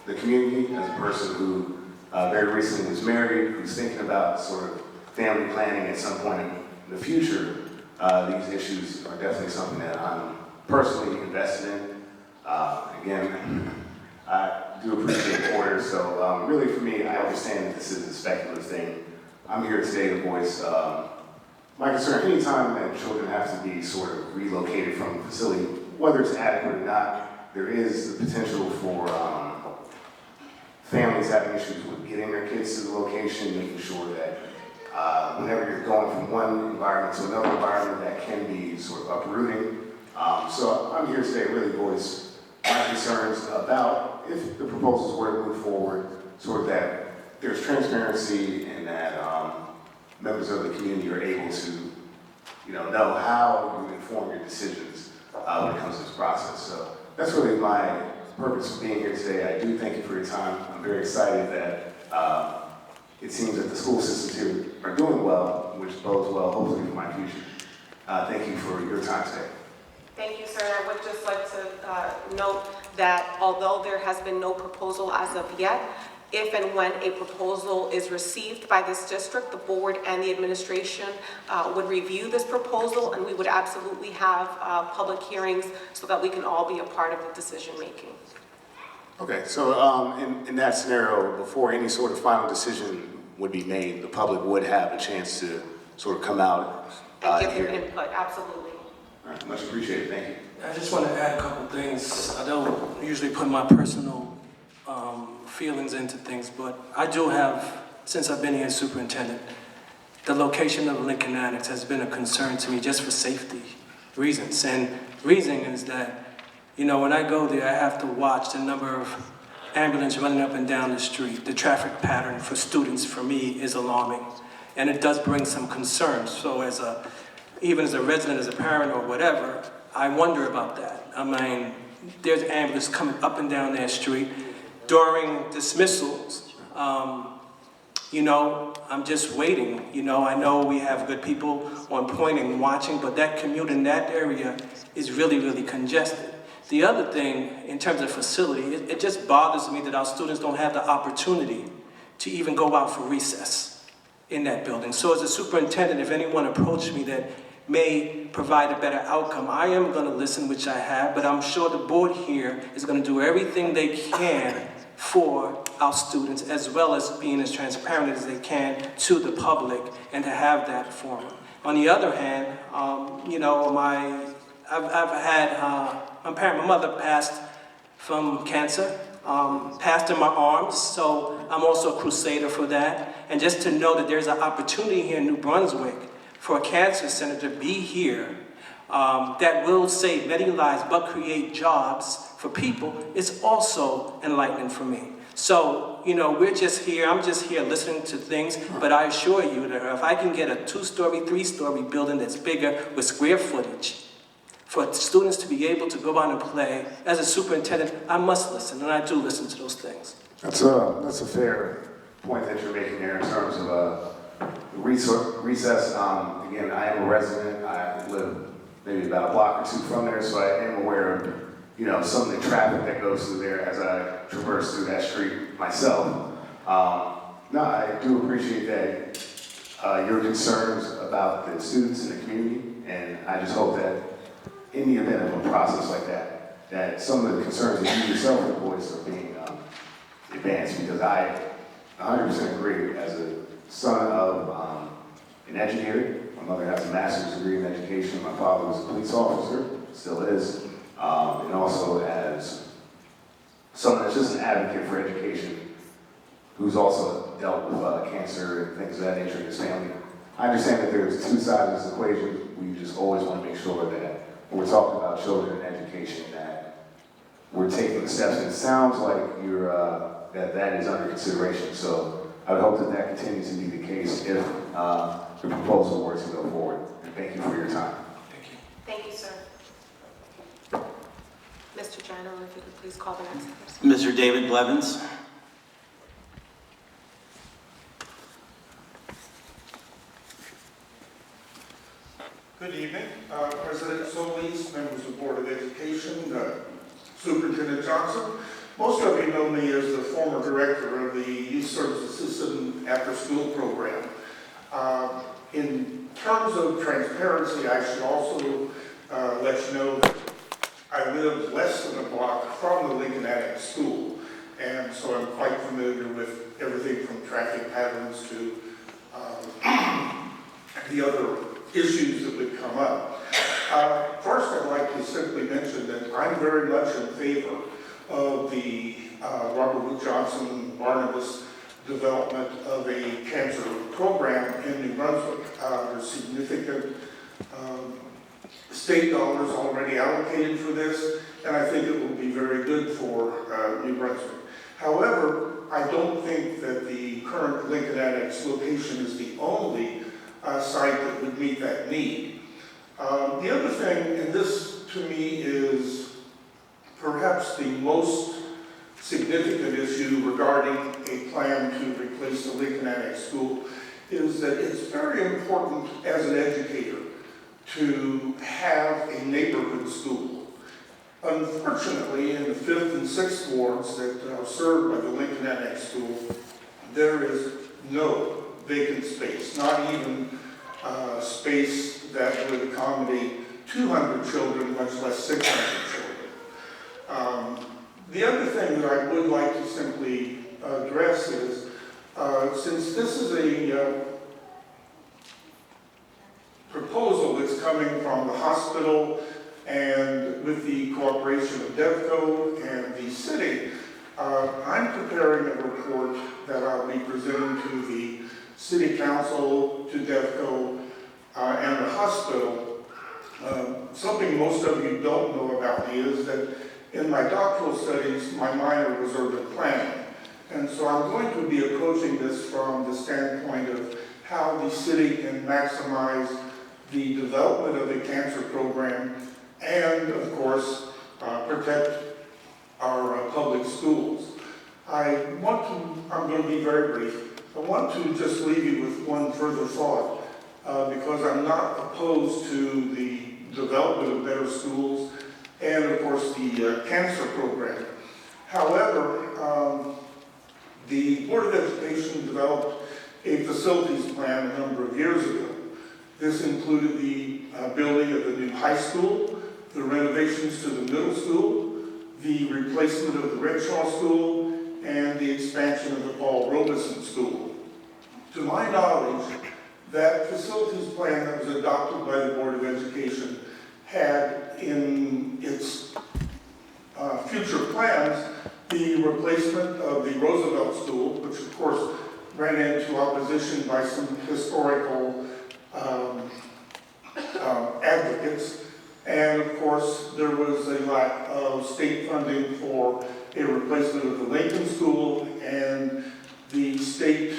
the community, as a person who very recently was married, who's thinking about sort of family planning at some point in the future. These issues are definitely something that I'm personally invested in. Again, I do appreciate order, so really for me, I understand that this is a speculative thing. I'm here today to voice my concern. Anytime that children have to be sort of relocated from a facility, whether it's adequate or not, there is the potential for families having issues with getting their kids to the location, making sure that whenever you're going from one environment to another environment, that can be sort of uprooting. So I'm here today to really voice my concerns about if the proposals were to move forward, sort of that there's transparency and that members of the community are able to, know how you inform your decisions when it comes to this process. So that's really my purpose for being here today. I do thank you for your time. I'm very excited that it seems that the school systems here are doing well, which bodes well, hopefully, for my future. Thank you for your time today. Thank you, sir. I would just like to note that although there has been no proposal as of yet, if and when a proposal is received by this district, the board and the administration would review this proposal, and we would absolutely have public hearings so that we can all be a part of the decision making. Okay, so in that scenario, before any sort of final decision would be made, the public would have a chance to sort of come out And give here. their input, absolutely. All right, much appreciated, thank you. I just want to add a couple things. I don't usually put my personal feelings into things, but I do have, since I've been here as superintendent, the location of Lincoln Annex has been a concern to me just for safety reasons. And reason is that, when I go there, I have to watch the number of ambulances running up and down the street. The traffic pattern for students, for me, is alarming. And it does bring some concerns. So even as a resident, as a parent or whatever, I wonder about that. I mean, there's ambulances coming up and down that street. During dismissals, I'm just waiting. I know we have good people on point and watching, but that commute in that area is really, really congested. The other thing, in terms of facility, it just bothers me that our students don't have the opportunity to even go out for recess in that building. So as a superintendent, if anyone approached me that may provide a better outcome, I am going to listen, which I have, but I'm sure the board here is going to do everything they can for our students, as well as being as transparent as they can to the public and to have that forum. On the other hand, my mother passed from cancer, passed in my arms, so I'm also a crusader for that. And just to know that there's an opportunity here in New Brunswick for a cancer center to be here that will save many lives but create jobs for people is also enlightening for me. So, we're just here, I'm just here listening to things, but I assure you that if I can get a 2-story, 3-story building that's bigger with square footage for students to be able to go out and play, as a superintendent, I must listen, and I do listen to those things. That's a fair point that you're making there in terms of recess. Again, I am a resident. I live maybe about a block or two from there, so I am aware of some of the traffic that goes through there as I traverse through that street myself. No, I do appreciate that your concerns about the students in the community, and I just hope that in the event of a process like that some of the concerns that you yourself have voiced are being advanced, because I 100% agree. As a son of an educator, my mother has a master's degree in education. My father was a police officer, still is. And also as someone that's just an advocate for education, who's also dealt with cancer and things of that nature in his family. I understand that there's two sides of this equation. We just always want to make sure that when we're talking about children and education, that we're taking the steps. And it sounds like you're that is under consideration. So I would hope that that continues to be the case if the proposal were to go forward. And thank you for your time. Thank you. Thank you, sir. Mr. General, if you could please call the next person. Mr. David Blevins. Good evening, President Solis, members of the Board of Education, Superintendent Johnson. Most of you know me as the former director of the Youth Services System After-School Program. In terms of transparency, I should also let you know that I live less than a block from the Lincoln Annex School, and so I'm quite familiar with everything from traffic patterns to the other issues that would come up. First, I'd like to simply mention that I'm very much in favor of the Robert Wood Johnson Barnabas development of a cancer program in New Brunswick. There's significant state dollars already allocated for this, and I think it will be very good for New Brunswick. However, I don't think that the current Lincoln Annex location is the only site that would meet that need. The other thing, and this to me is perhaps the most significant issue regarding a plan to replace the Lincoln Annex School, is that it's very important as an educator to have a neighborhood school. Unfortunately, in the 5th and 6th wards that are served by the Lincoln Annex School, there is no vacant space, not even space that would accommodate 200 children, much less 600 children. The other thing that I would like to simply address is, since this is a proposal that's coming from the hospital and with the cooperation of DevCo and the city, I'm preparing a report that I'll be presenting to the City Council, to DevCo, and the hospital. Something most of you don't know about me is that in my doctoral studies, my minor was urban planning. And so I'm going to be approaching this from the standpoint of how the city can maximize the development of the cancer program and, of course, protect our public schools. I'm going to be very brief. I want to just leave you with one further thought, because I'm not opposed to the development of better schools and, of course, the cancer program. However, the Board of Education developed a facilities plan a number of years ago. This included the building of the new high school, the renovations to the middle school, the replacement of the Renshaw School, and the expansion of the Paul Robeson School. To my knowledge, that facilities plan that was adopted by the Board of Education had in its future plans the replacement of the Roosevelt School, which of course ran into opposition by some historical advocates. And of course, there was a lack of state funding for a replacement of the Lincoln School, and the state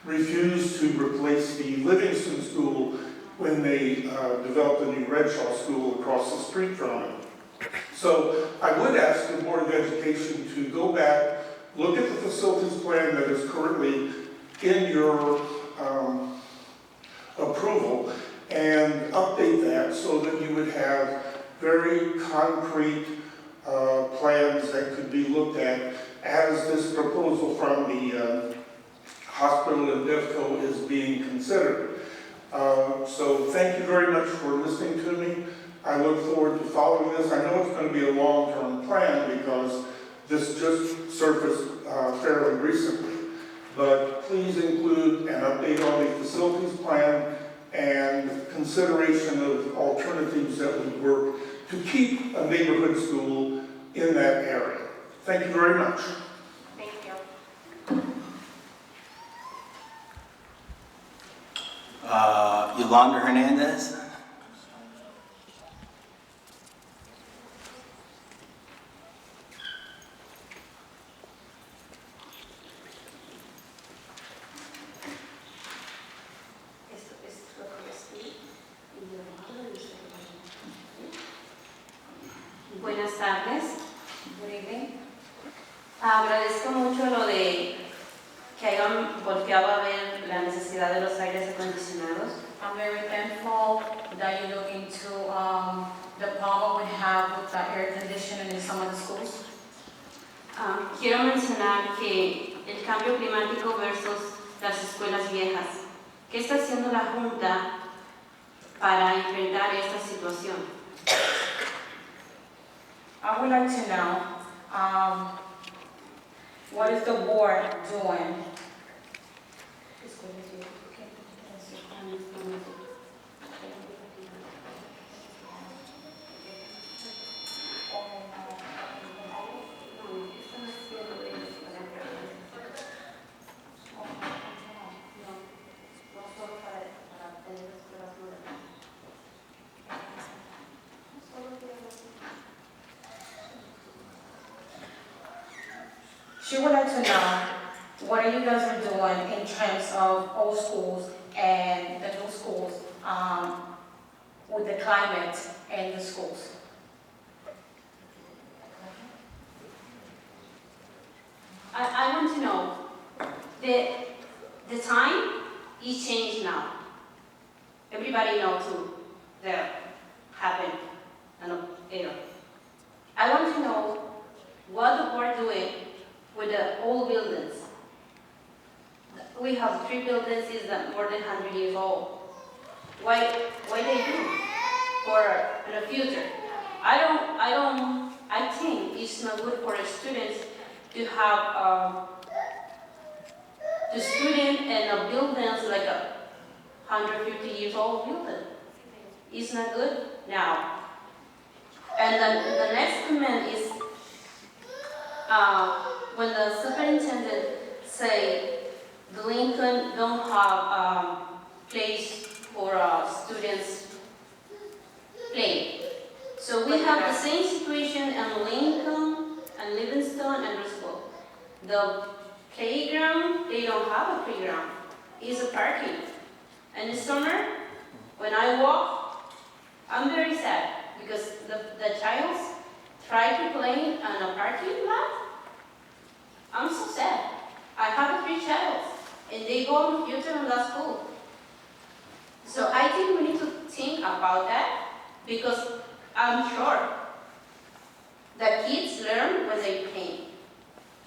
refused to replace the Livingston School when they developed a new Renshaw School across the street from it. So I would ask the Board of Education to go back, look at the facilities plan that is currently in your approval, and update that so that you would have very concrete plans that could be looked at as this proposal from the hospital and DevCo is being considered. So thank you very much for listening to me. I look forward to following this. I know it's going to be a long-term plan because This just surfaced fairly recently. But please include an update on the facilities plan and consideration of alternatives that would work to keep a neighborhood school in that area. Thank you very much. Thank you. Yolanda Hernandez. Buenas tardes. Good evening. Agradezco mucho lo de que hayan volteado a ver la necesidad de los aires acondicionados. I'm very thankful that you look into the problem we have with the air conditioning in some of the schools. Quiero mencionar que el cambio climático versus las escuelas viejas. ¿Qué está haciendo la Junta para enfrentar esta situación? I would like to know what is the board doing? She would like to know what are you guys are doing in terms of old schools and the new schools with the climate in the schools. I want to know, the time is changed now. Everybody knows who that happened in the era. I want to know what the board doing with the old buildings. We have 3 buildings that more than 100 years old. Why they do for the future? I think it's not good for the students to have the student in a buildings like a 150 years old building. It's not good now. And then the next comment is when the superintendent say the Lincoln don't have place for students play. So we have the same situation in Lincoln and Livingston and Roosevelt. The playground, they don't have a playground. It's a parking. And in the summer, when I walk, I'm very sad because the child try to play on a parking lot. I'm so sad. I have 3 children, and they go in the future in that school. So I think we need to think about that because I'm sure that kids learn when they play.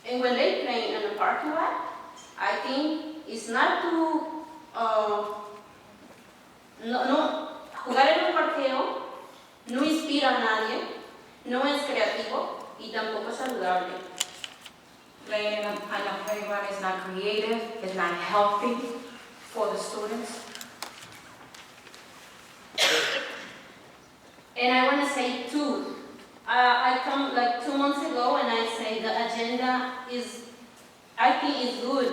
And when they play in a parking lot, I think it's not to jugar en un parqueo, no inspira a nadie, no es creativo y tampoco es saludable. Playing in a playground is not creative, it's not healthy for the students. And I want to say too, I come like 2 months ago and I say the agenda is, I think is good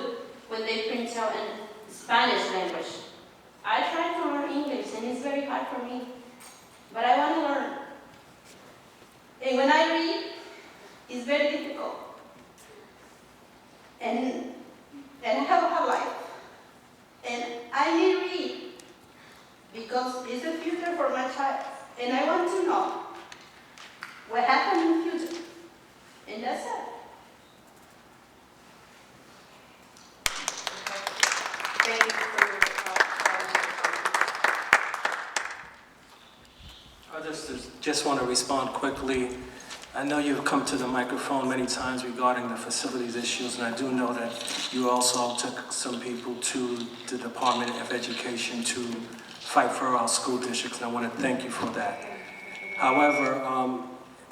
when they print out in Spanish language. I try to learn English and it's very hard for me, but I want to learn. And when I read, it's very difficult. And I have a hard life. And I need to read because it's the future for my child. And I want to know what happened in the future. And that's it. Thank you for your I just want to respond quickly. I know you've come to the microphone many times regarding the facilities issues, and I do know that you also took some people to the Department of Education to fight for our school districts, and I want to thank you for that. However,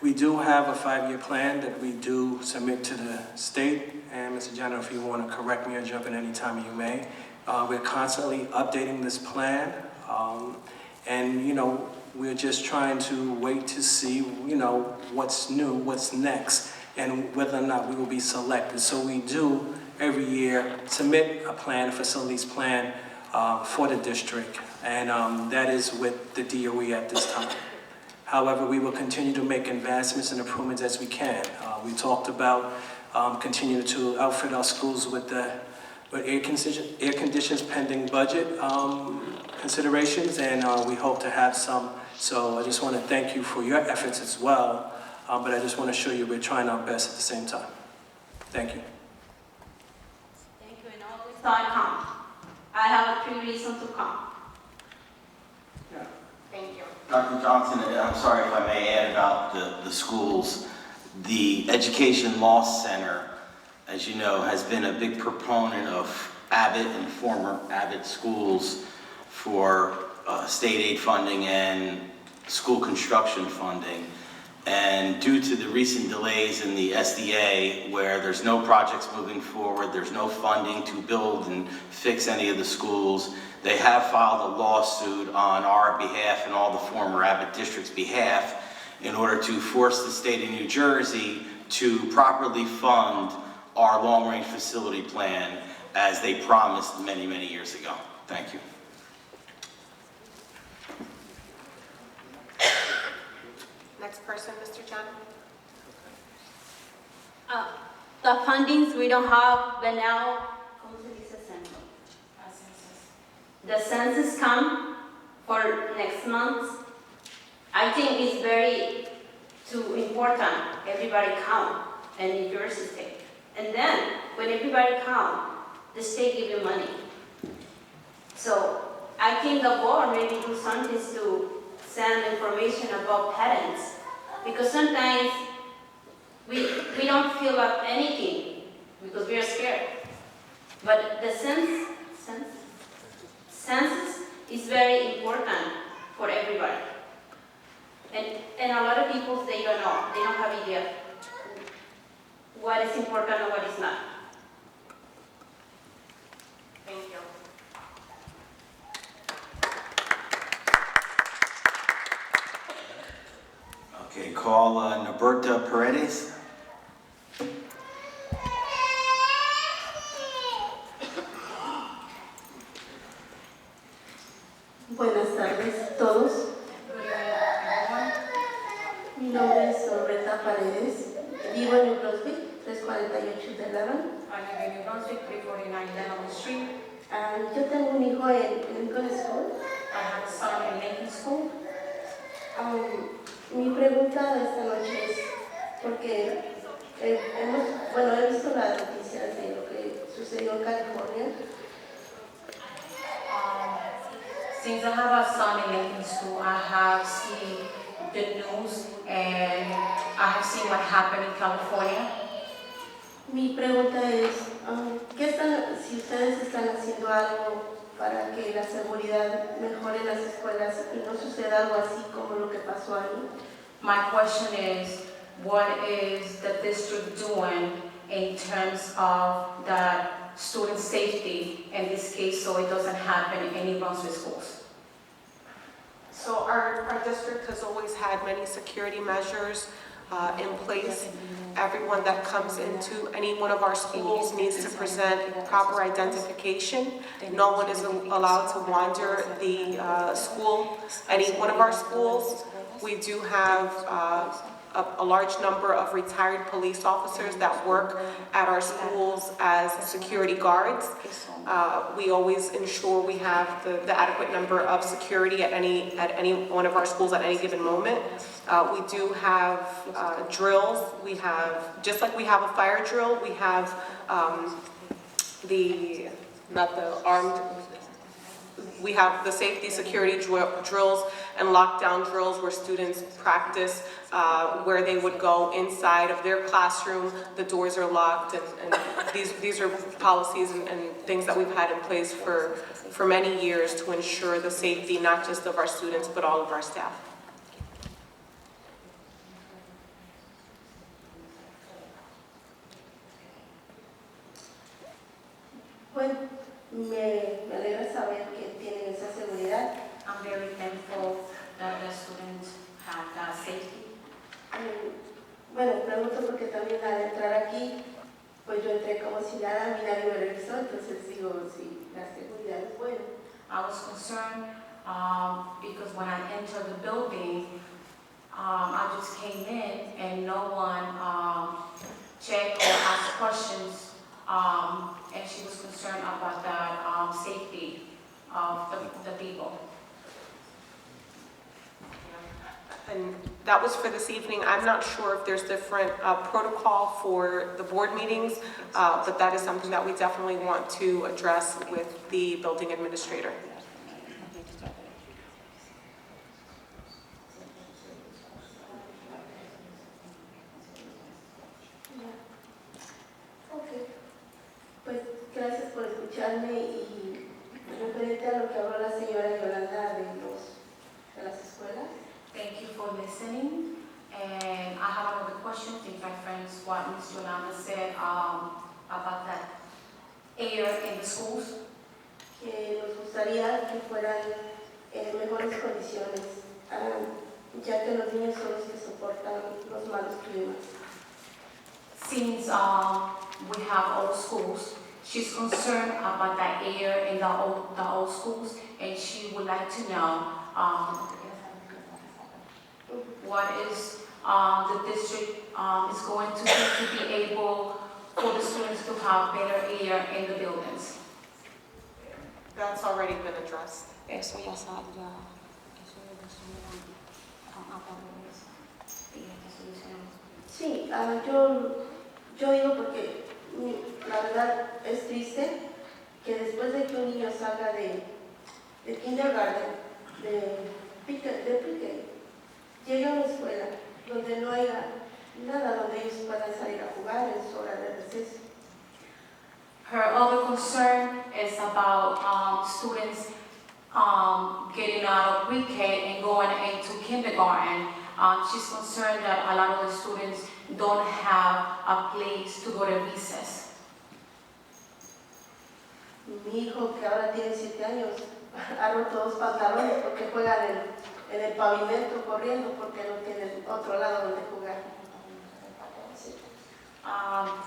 We do have a 5-year plan that we do submit to the state, and Mr. General, if you want to correct me or jump in any time, you may. We're constantly updating this plan, and we're just trying to wait to see what's new, what's next, and whether or not we will be selected. So we do every year submit a plan, a facilities plan for the district, and that is with the DOE at this time. However, we will continue to make advancements and improvements as we can. We talked about continuing to outfit our schools with air conditions pending budget considerations, and we hope to have some. So I just want to thank you for your efforts as well, but I just want to show you we're trying our best at the same time. Thank you. Thank you, and always I come. I have 3 reasons to come. Thank you. Dr. Johnson, I'm sorry if I may add about the schools. The Education Law Center, as you know, has been a big proponent of Abbott and former Abbott schools for state aid funding and school construction funding. And due to the recent delays in the SDA, where there's no projects moving forward, there's no funding to build and fix any of the schools, they have filed a lawsuit on our behalf and all the former Abbott districts' behalf in order to force the state of New Jersey to properly fund our long-range facility plan as they promised many, many years ago. Thank you. Next person, Mr. John. The fundings we don't have, but now, the census come for next month. I think it's very too important, everybody count, and New Jersey state. And then, when everybody count, the state give you money. So, I think the board maybe do something to send information about parents, because sometimes we don't fill up anything because we are scared. But the census is very important for everybody. And a lot of people, they don't know, they don't have idea what is important and what is not. Thank you. Okay, call Norberta Paredes. Buenas tardes todos. Mi nombre es Norberta Paredes. Vivo en New Brunswick, 348 de Lebanon. I live in New Brunswick, 349 Lebanon Street. Yo tengo un hijo en Lincoln School. I have a son in Lincoln School. Mi pregunta de esta noche es porque he visto las noticias de lo que sucedió en California. Since I have a son in Lincoln School, I have seen the news and I have seen what happened in California. Mi pregunta es, si ustedes están haciendo algo para que la seguridad mejore en las escuelas y no suceda algo así como lo que pasó ahí. My question is, what is the district doing in terms of the student safety in this case so it doesn't happen in any Brunswick schools? So our district has always had many security measures in place. Everyone that comes into any one of our schools needs to present proper identification. No one is allowed to wander the school, any one of our schools. We do have a large number of retired police officers that work at our schools as security guards. We always ensure we have the adequate number of security at any one of our schools at any given moment. We do have drills. We have, just like we have a fire drill, we have we have the safety security drills and lockdown drills where students practice where they would go inside of their classroom, the doors are locked, and these are policies and things that we've had in place for many years to ensure the safety not just of our students but all of our staff. Bueno, me alegra saber que tienen esa seguridad. I'm very thankful that the students have that safety. Bueno, pregunto porque también al entrar aquí, pues yo entré como si nada, mi nadie me revisó, entonces digo, si la seguridad es buena. I was concerned because when I entered the building, I just came in and no one checked or asked questions, and she was concerned about that safety of the people. And that was for this evening. I'm not sure if there's different protocol for the board meetings, but that is something that we definitely want to address with the building administrator. Ok, pues gracias por escucharme y referente a lo que habló la señora Yolanda de las escuelas. Thank you for listening. And I have another question. Thank my friends what Ms. Yolanda said about that air in the schools. Que nos gustaría que fueran en mejores condiciones, ya que los niños son los que soportan los malos climas. Since we have old schools, she's concerned about the air in the old schools, and she would like to know what is the district is going to do to be able for the students to have better air in the buildings. That's already been addressed. Eso ya Sí, yo digo porque la verdad es triste que después de que un niño salga de kindergarten, de pre-K, llegue a una escuela donde no haya nada donde ellos puedan salir a jugar en su hora de receso. Her other concern is about students getting out of pre-K and going into kindergarten. She's concerned that a lot of the students don't have a place to go to recess. Mi hijo, que ahora tiene 7 años, ha roto 2 pantalones porque juegan en el pavimento corriendo porque no tienen otro lado donde jugar.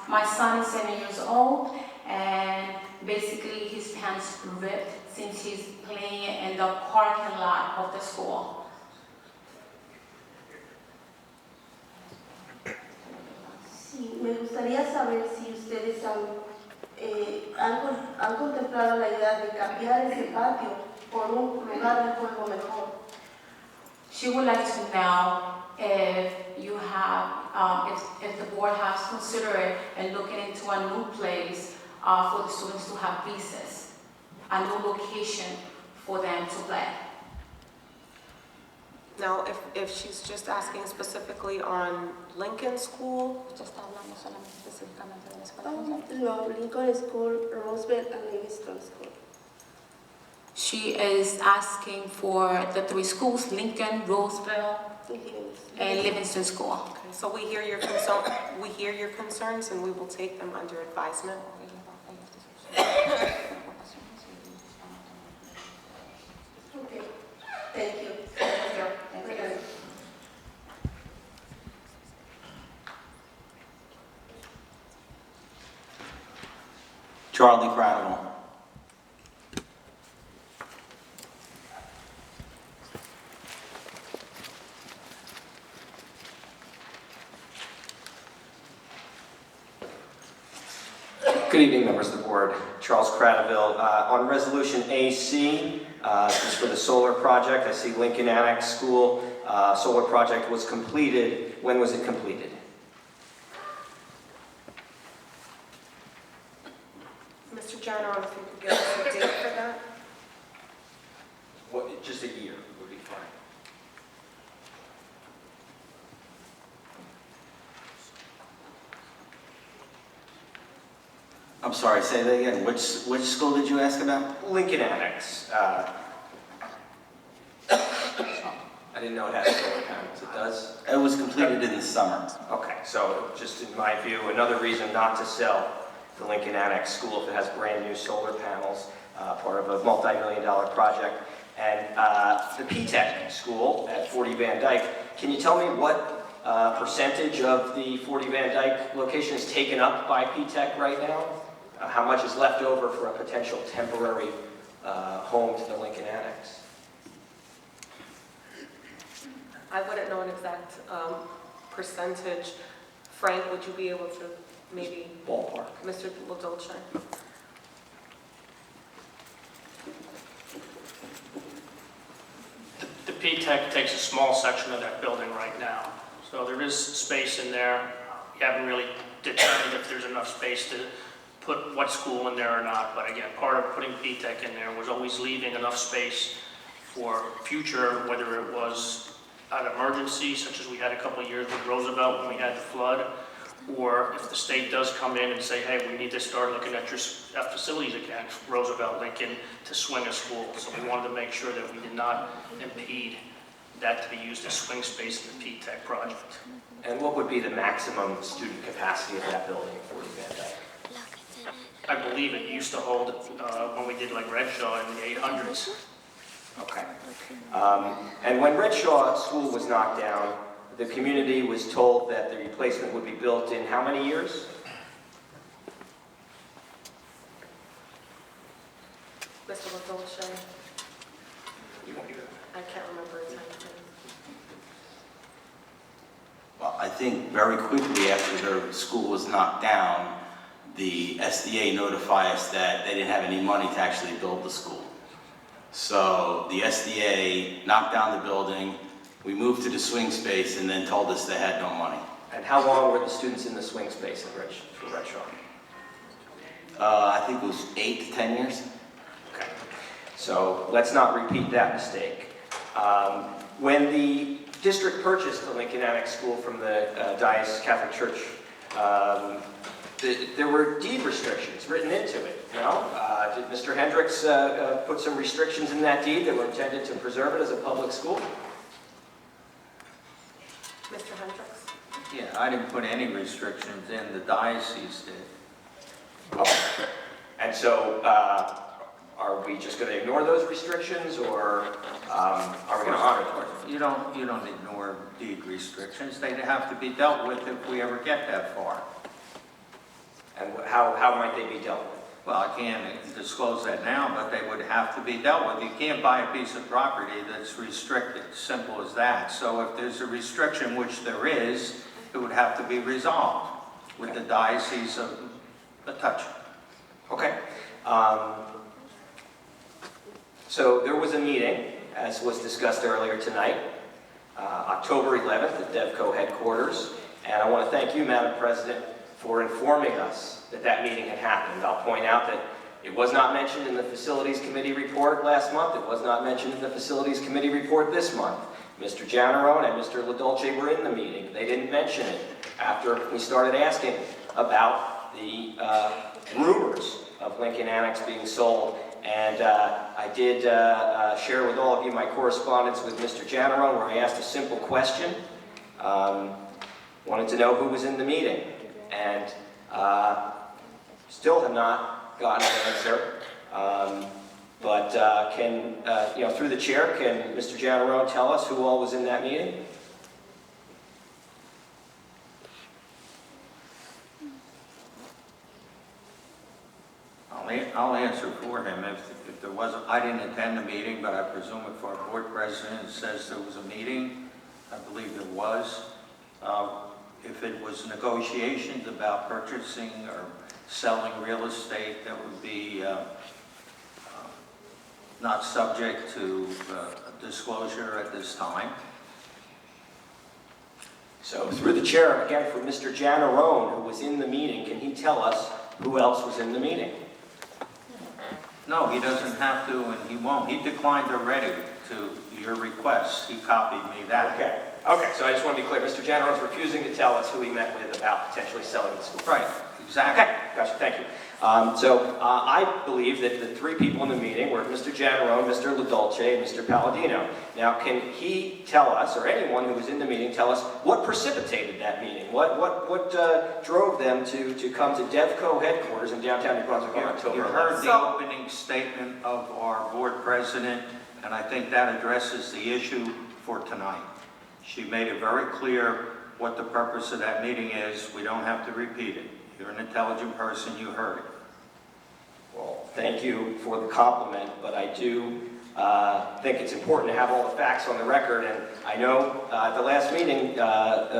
My son is 7 years old, and basically his pants ripped since he's playing in the parking lot of the school. Sí, me gustaría saber si ustedes han contemplado la idea de cambiar ese patio por un lugar de juego mejor. She would like to know if you have, if the board has considered and looking into a new place for the students to have recess, a new location for them to play. Now, if she's just asking specifically on Lincoln School, No, Lincoln School, Roosevelt, and Livingston School. She is asking for the 3 schools, Lincoln, Roosevelt, and Livingston School. okay, so we hear your concerns and we will take them under advisement. Okay, thank you. Charlie Cradle. Good evening, members of the board. Charles Cradaville. On Resolution AC, this is for the solar project. I see Lincoln Annex School solar project was completed. When was it completed? Mr. General, if you could give us a date for that? What, just a year would be fine. I'm sorry, say that again. Which school did you ask about? Lincoln Annex. I didn't know it had solar panels. It does? It was completed in the summer. Okay, so just in my view, another reason not to sell the Lincoln Annex School if it has brand new solar panels, part of a multi-million-dollar project. And the P-Tech school at 40 Van Dyke, can you tell me what percentage of the 40 Van Dyke location is taken up by P-Tech right now? How much is left over for a potential temporary home to the Lincoln Annex? I wouldn't know an exact percentage. Frank, would you be able to maybe? Ballpark. Mr. LaDolce? The P-Tech takes a small section of that building right now. So there is space in there. We haven't really determined if there's enough space to put what school in there or not. But again, part of putting P-Tech in there was always leaving enough space for future, whether it was an emergency, such as we had a couple of years with Roosevelt when we had the flood, or if the state does come in and say, hey, we need to start looking at your facilities again, Roosevelt, Lincoln, to swing a school. So we wanted to make sure that we did not impede that to be used as swing space in the P-Tech project. And what would be the maximum student capacity of that building at 40 Van Dyke? I believe it used to hold, when we did like Redshaw in the 800s. Okay. And when Redshaw School was knocked down, the community was told that the replacement would be built in how many years? Mr. LaDolce? I can't remember exactly. Well, I think very quickly after the school was knocked down, the SDA notified us that they didn't have any money to actually build the school. So the SDA knocked down the building, we moved to the swing space, and then told us they had no money. And how long were the students in the swing space for Redshaw? I think it was 8 to 10 years. Okay. So let's not repeat that mistake. When the district purchased the Lincoln Annex School from the Diocese Catholic Church, there were deed restrictions written into it. You know? Did Mr. Hendricks put some restrictions in that deed that were intended to preserve it as a public school? Mr. Hendricks? Yeah, I didn't put any restrictions in, the diocese did. Okay. And so, are we just going to ignore those restrictions, or are we going to honor them? You don't ignore deed restrictions. They have to be dealt with if we ever get that far. And how might they be dealt with? Well, I can't disclose that now, but they would have to be dealt with. You can't buy a piece of property that's restricted, simple as that. So if there's a restriction, which there is, it would have to be resolved with the Diocese of Touch. Okay. So there was a meeting, as was discussed earlier tonight, October 11th at DevCo headquarters. And I want to thank you, Madam President, for informing us that that meeting had happened. I'll point out that it was not mentioned in the Facilities Committee report last month. It was not mentioned in the Facilities Committee report this month. Mr. Janarone and Mr. LaDolce were in the meeting. They didn't mention it after we started asking about the rumors of Lincoln Annex being sold. And I did share with all of you my correspondence with Mr. Janarone, where I asked a simple question. Wanted to know who was in the meeting. And still have not gotten an answer. But through the chair, can Mr. Janarone tell us who all was in that meeting? I'll answer for him. If there wasn't, I didn't attend the meeting, but I presume if our board president says there was a meeting, I believe there was. If it was negotiations about purchasing or selling real estate, that would be not subject to disclosure at this time. So through the chair, again, for Mr. Janarone, who was in the meeting, can he tell us who else was in the meeting? No, he doesn't have to, and he won't. He declined already to your request. He copied me that. Okay, so I just want to be clear. Mr. Janarone's refusing to tell us who he met with about potentially selling the school. Right. Exactly. Okay, gotcha, thank you. I believe that the three people in the meeting were Mr. Janarone, Mr. LaDolce, and Mr. Palladino. Now, can he tell us, or anyone who was in the meeting, tell us what precipitated that meeting? What drove them to come to DevCo headquarters in downtown New Brunswick on October You 11th? heard the opening statement of our board president, and I think that addresses the issue for tonight. She made it very clear what the purpose of that meeting is. We don't have to repeat it. You're an intelligent person, you heard it. Well, thank you for the compliment, but I do think it's important to have all the facts on the record. And I know at the last meeting,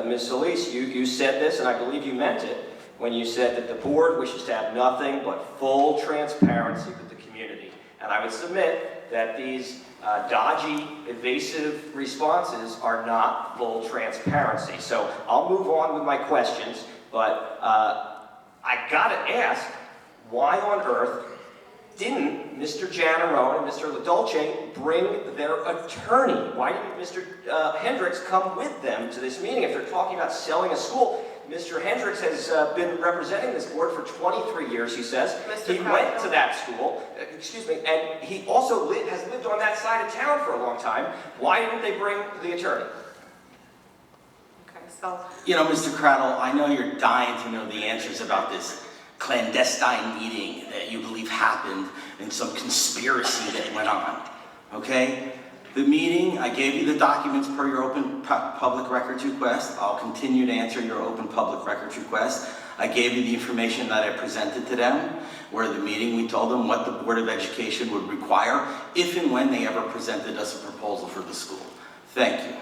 Ms. Solis, you said this, and I believe you meant it, when you said that the board wishes to have nothing but full transparency with the community. And I would submit that these dodgy, evasive responses are not full transparency. So I'll move on with my questions, but I gotta ask, why on earth didn't Mr. Janarone and Mr. LaDolce bring their attorney? Why didn't Mr. Hendricks come with them to this meeting? If they're talking about selling a school, Mr. Hendricks has been representing this board for 23 years, he says. He went to that school, and he also has lived on that side of town for a long time. Why didn't they bring the attorney? You know, Mr. Cradle, I know you're dying to know the answers about this clandestine meeting that you believe happened and some conspiracy that went on, okay? The meeting, I gave you the documents per your open public records request. I'll continue to answer your open public records request. I gave you the information that I presented to them, where the meeting we told them what the Board of Education would require if and when they ever presented us a proposal for the school. Thank you.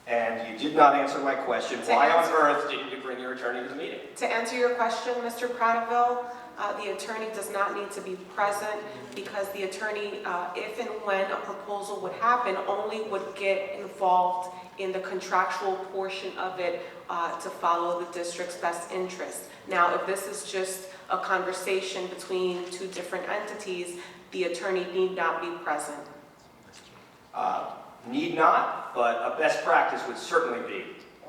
And you did not answer my question. Why on earth didn't you bring your attorney to the meeting? To answer your question, Mr. Cradaville, the attorney does not need to be present because the attorney, if and when a proposal would happen, only would get involved in the contractual portion of it to follow the district's best interest. Now, if this is just a conversation between two different entities, the attorney need not be present. Need not, but a best practice would certainly be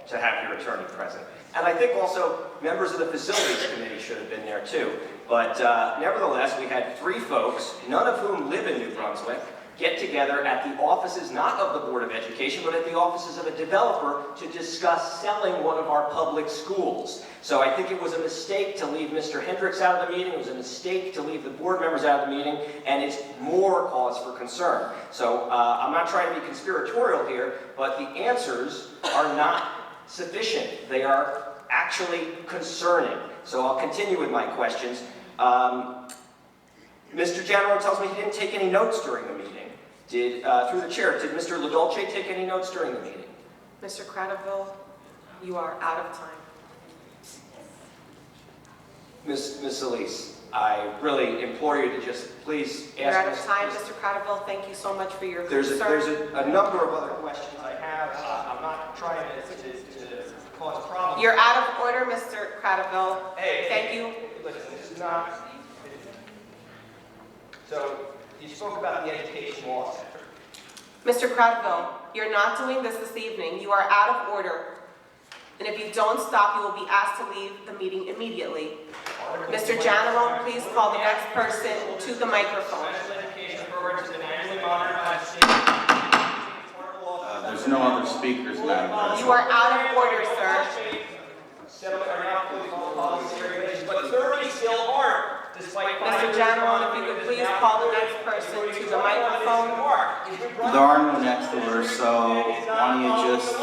to have your attorney present. And I think also members of the Facilities Committee should have been there too. But nevertheless, we had three folks, none of whom live in New Brunswick, get together at the offices, not of the Board of Education, but at the offices of a developer to discuss selling one of our public schools. So I think it was a mistake to leave Mr. Hendricks out of the meeting, it was a mistake to leave the board members out of the meeting, and it's more cause for concern. So I'm not trying to be conspiratorial here, but the answers are not sufficient. They are actually concerning. So I'll continue with my questions. Mr. Janarone tells me he didn't take any notes during the meeting. Through the chair, did Mr. LaDolce take any notes during the meeting? Mr. Cradaville, you are out of time. Ms. Solis, I really implore you to just please ask. You're out of time, Mr. Cradaville. Thank you so much for your concern. There's a number of other questions I have. I'm not trying to cause problems. You're out of order, Mr. Cradaville. Thank you. Listen, this is not. So, you spoke about the Education Law Center. Mr. Cradaville, you're not doing this evening. You are out of order. And if you don't stop, you will be asked to leave the meeting immediately. Mr. Janarone, please call the next person to the microphone. There's no other speakers, Madam President. You are out of order, sir. But 30 still aren't, despite Mr. Janarone, if you could please call the next person to the microphone. There are no next orders, so why don't you just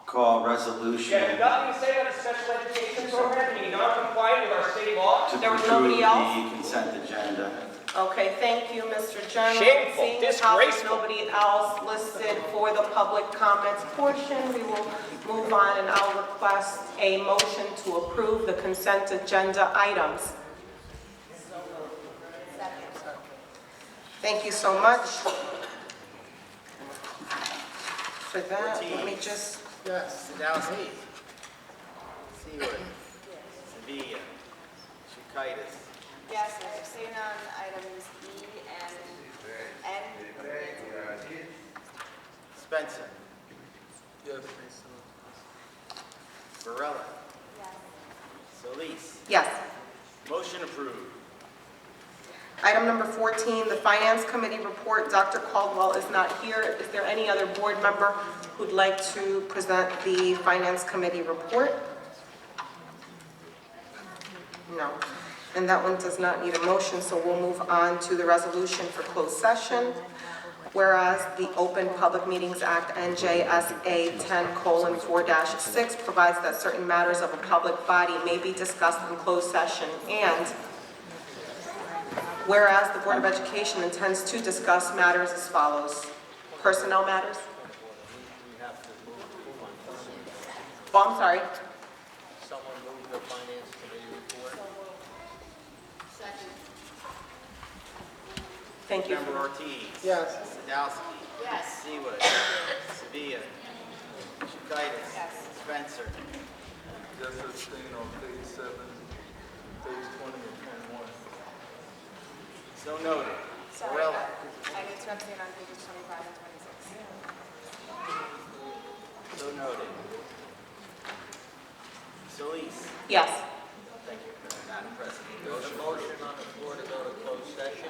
call resolution You have nothing to say on the special education program, being non-compliant with our state law? to There was approve nobody else? the consent agenda. Okay, thank you, Mr. Janarone. Shameful, Seeing as how there's disgraceful. nobody else listed for the public comments portion, we will move on and I'll request a motion to approve the consent agenda items. Thank you so much. For that, let me just... Yes. Sadowski. Seawood. Sevilla. Chukaitis. Yes, I abstain on items E and N. Spencer. Yes. Varela. Solis. Yes. Motion approved. Item number 14, the Finance Committee report. Dr. Caldwell is not here. Is there any other board member who'd like to present the Finance Committee report? No. And that one does not need a motion, so we'll move on to the resolution for closed session. Whereas the Open Public Meetings Act, NJSA 10:4-6, provides that certain matters of a public body may be discussed in closed session, and whereas the Board of Education intends to discuss matters as follows. Personnel matters? Oh, I'm sorry. Someone move the Finance Committee report. Thank you. Member Ortiz. Yes. Sadowski. Yes. Seawood. Sevilla. Chakaitis. Yes. Spencer. Just abstain on page 7, page 20 and 21. So noted. Morella. I need to abstain on pages 25 and 26. So noted. Solis. Yes. Thank you, Madam President. There's a motion on the floor to go to closed session.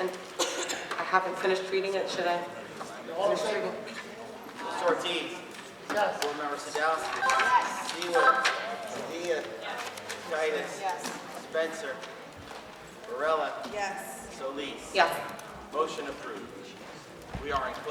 And I haven't finished reading it, should I? Finish reading? Mr. Ortiz. Yes. Board Member Sadowski. Yes. Seawood. Sevilla. Chakaitis. Yes. Spencer. Morella. Yes. Solis. Yes. Motion approved. We are in closed.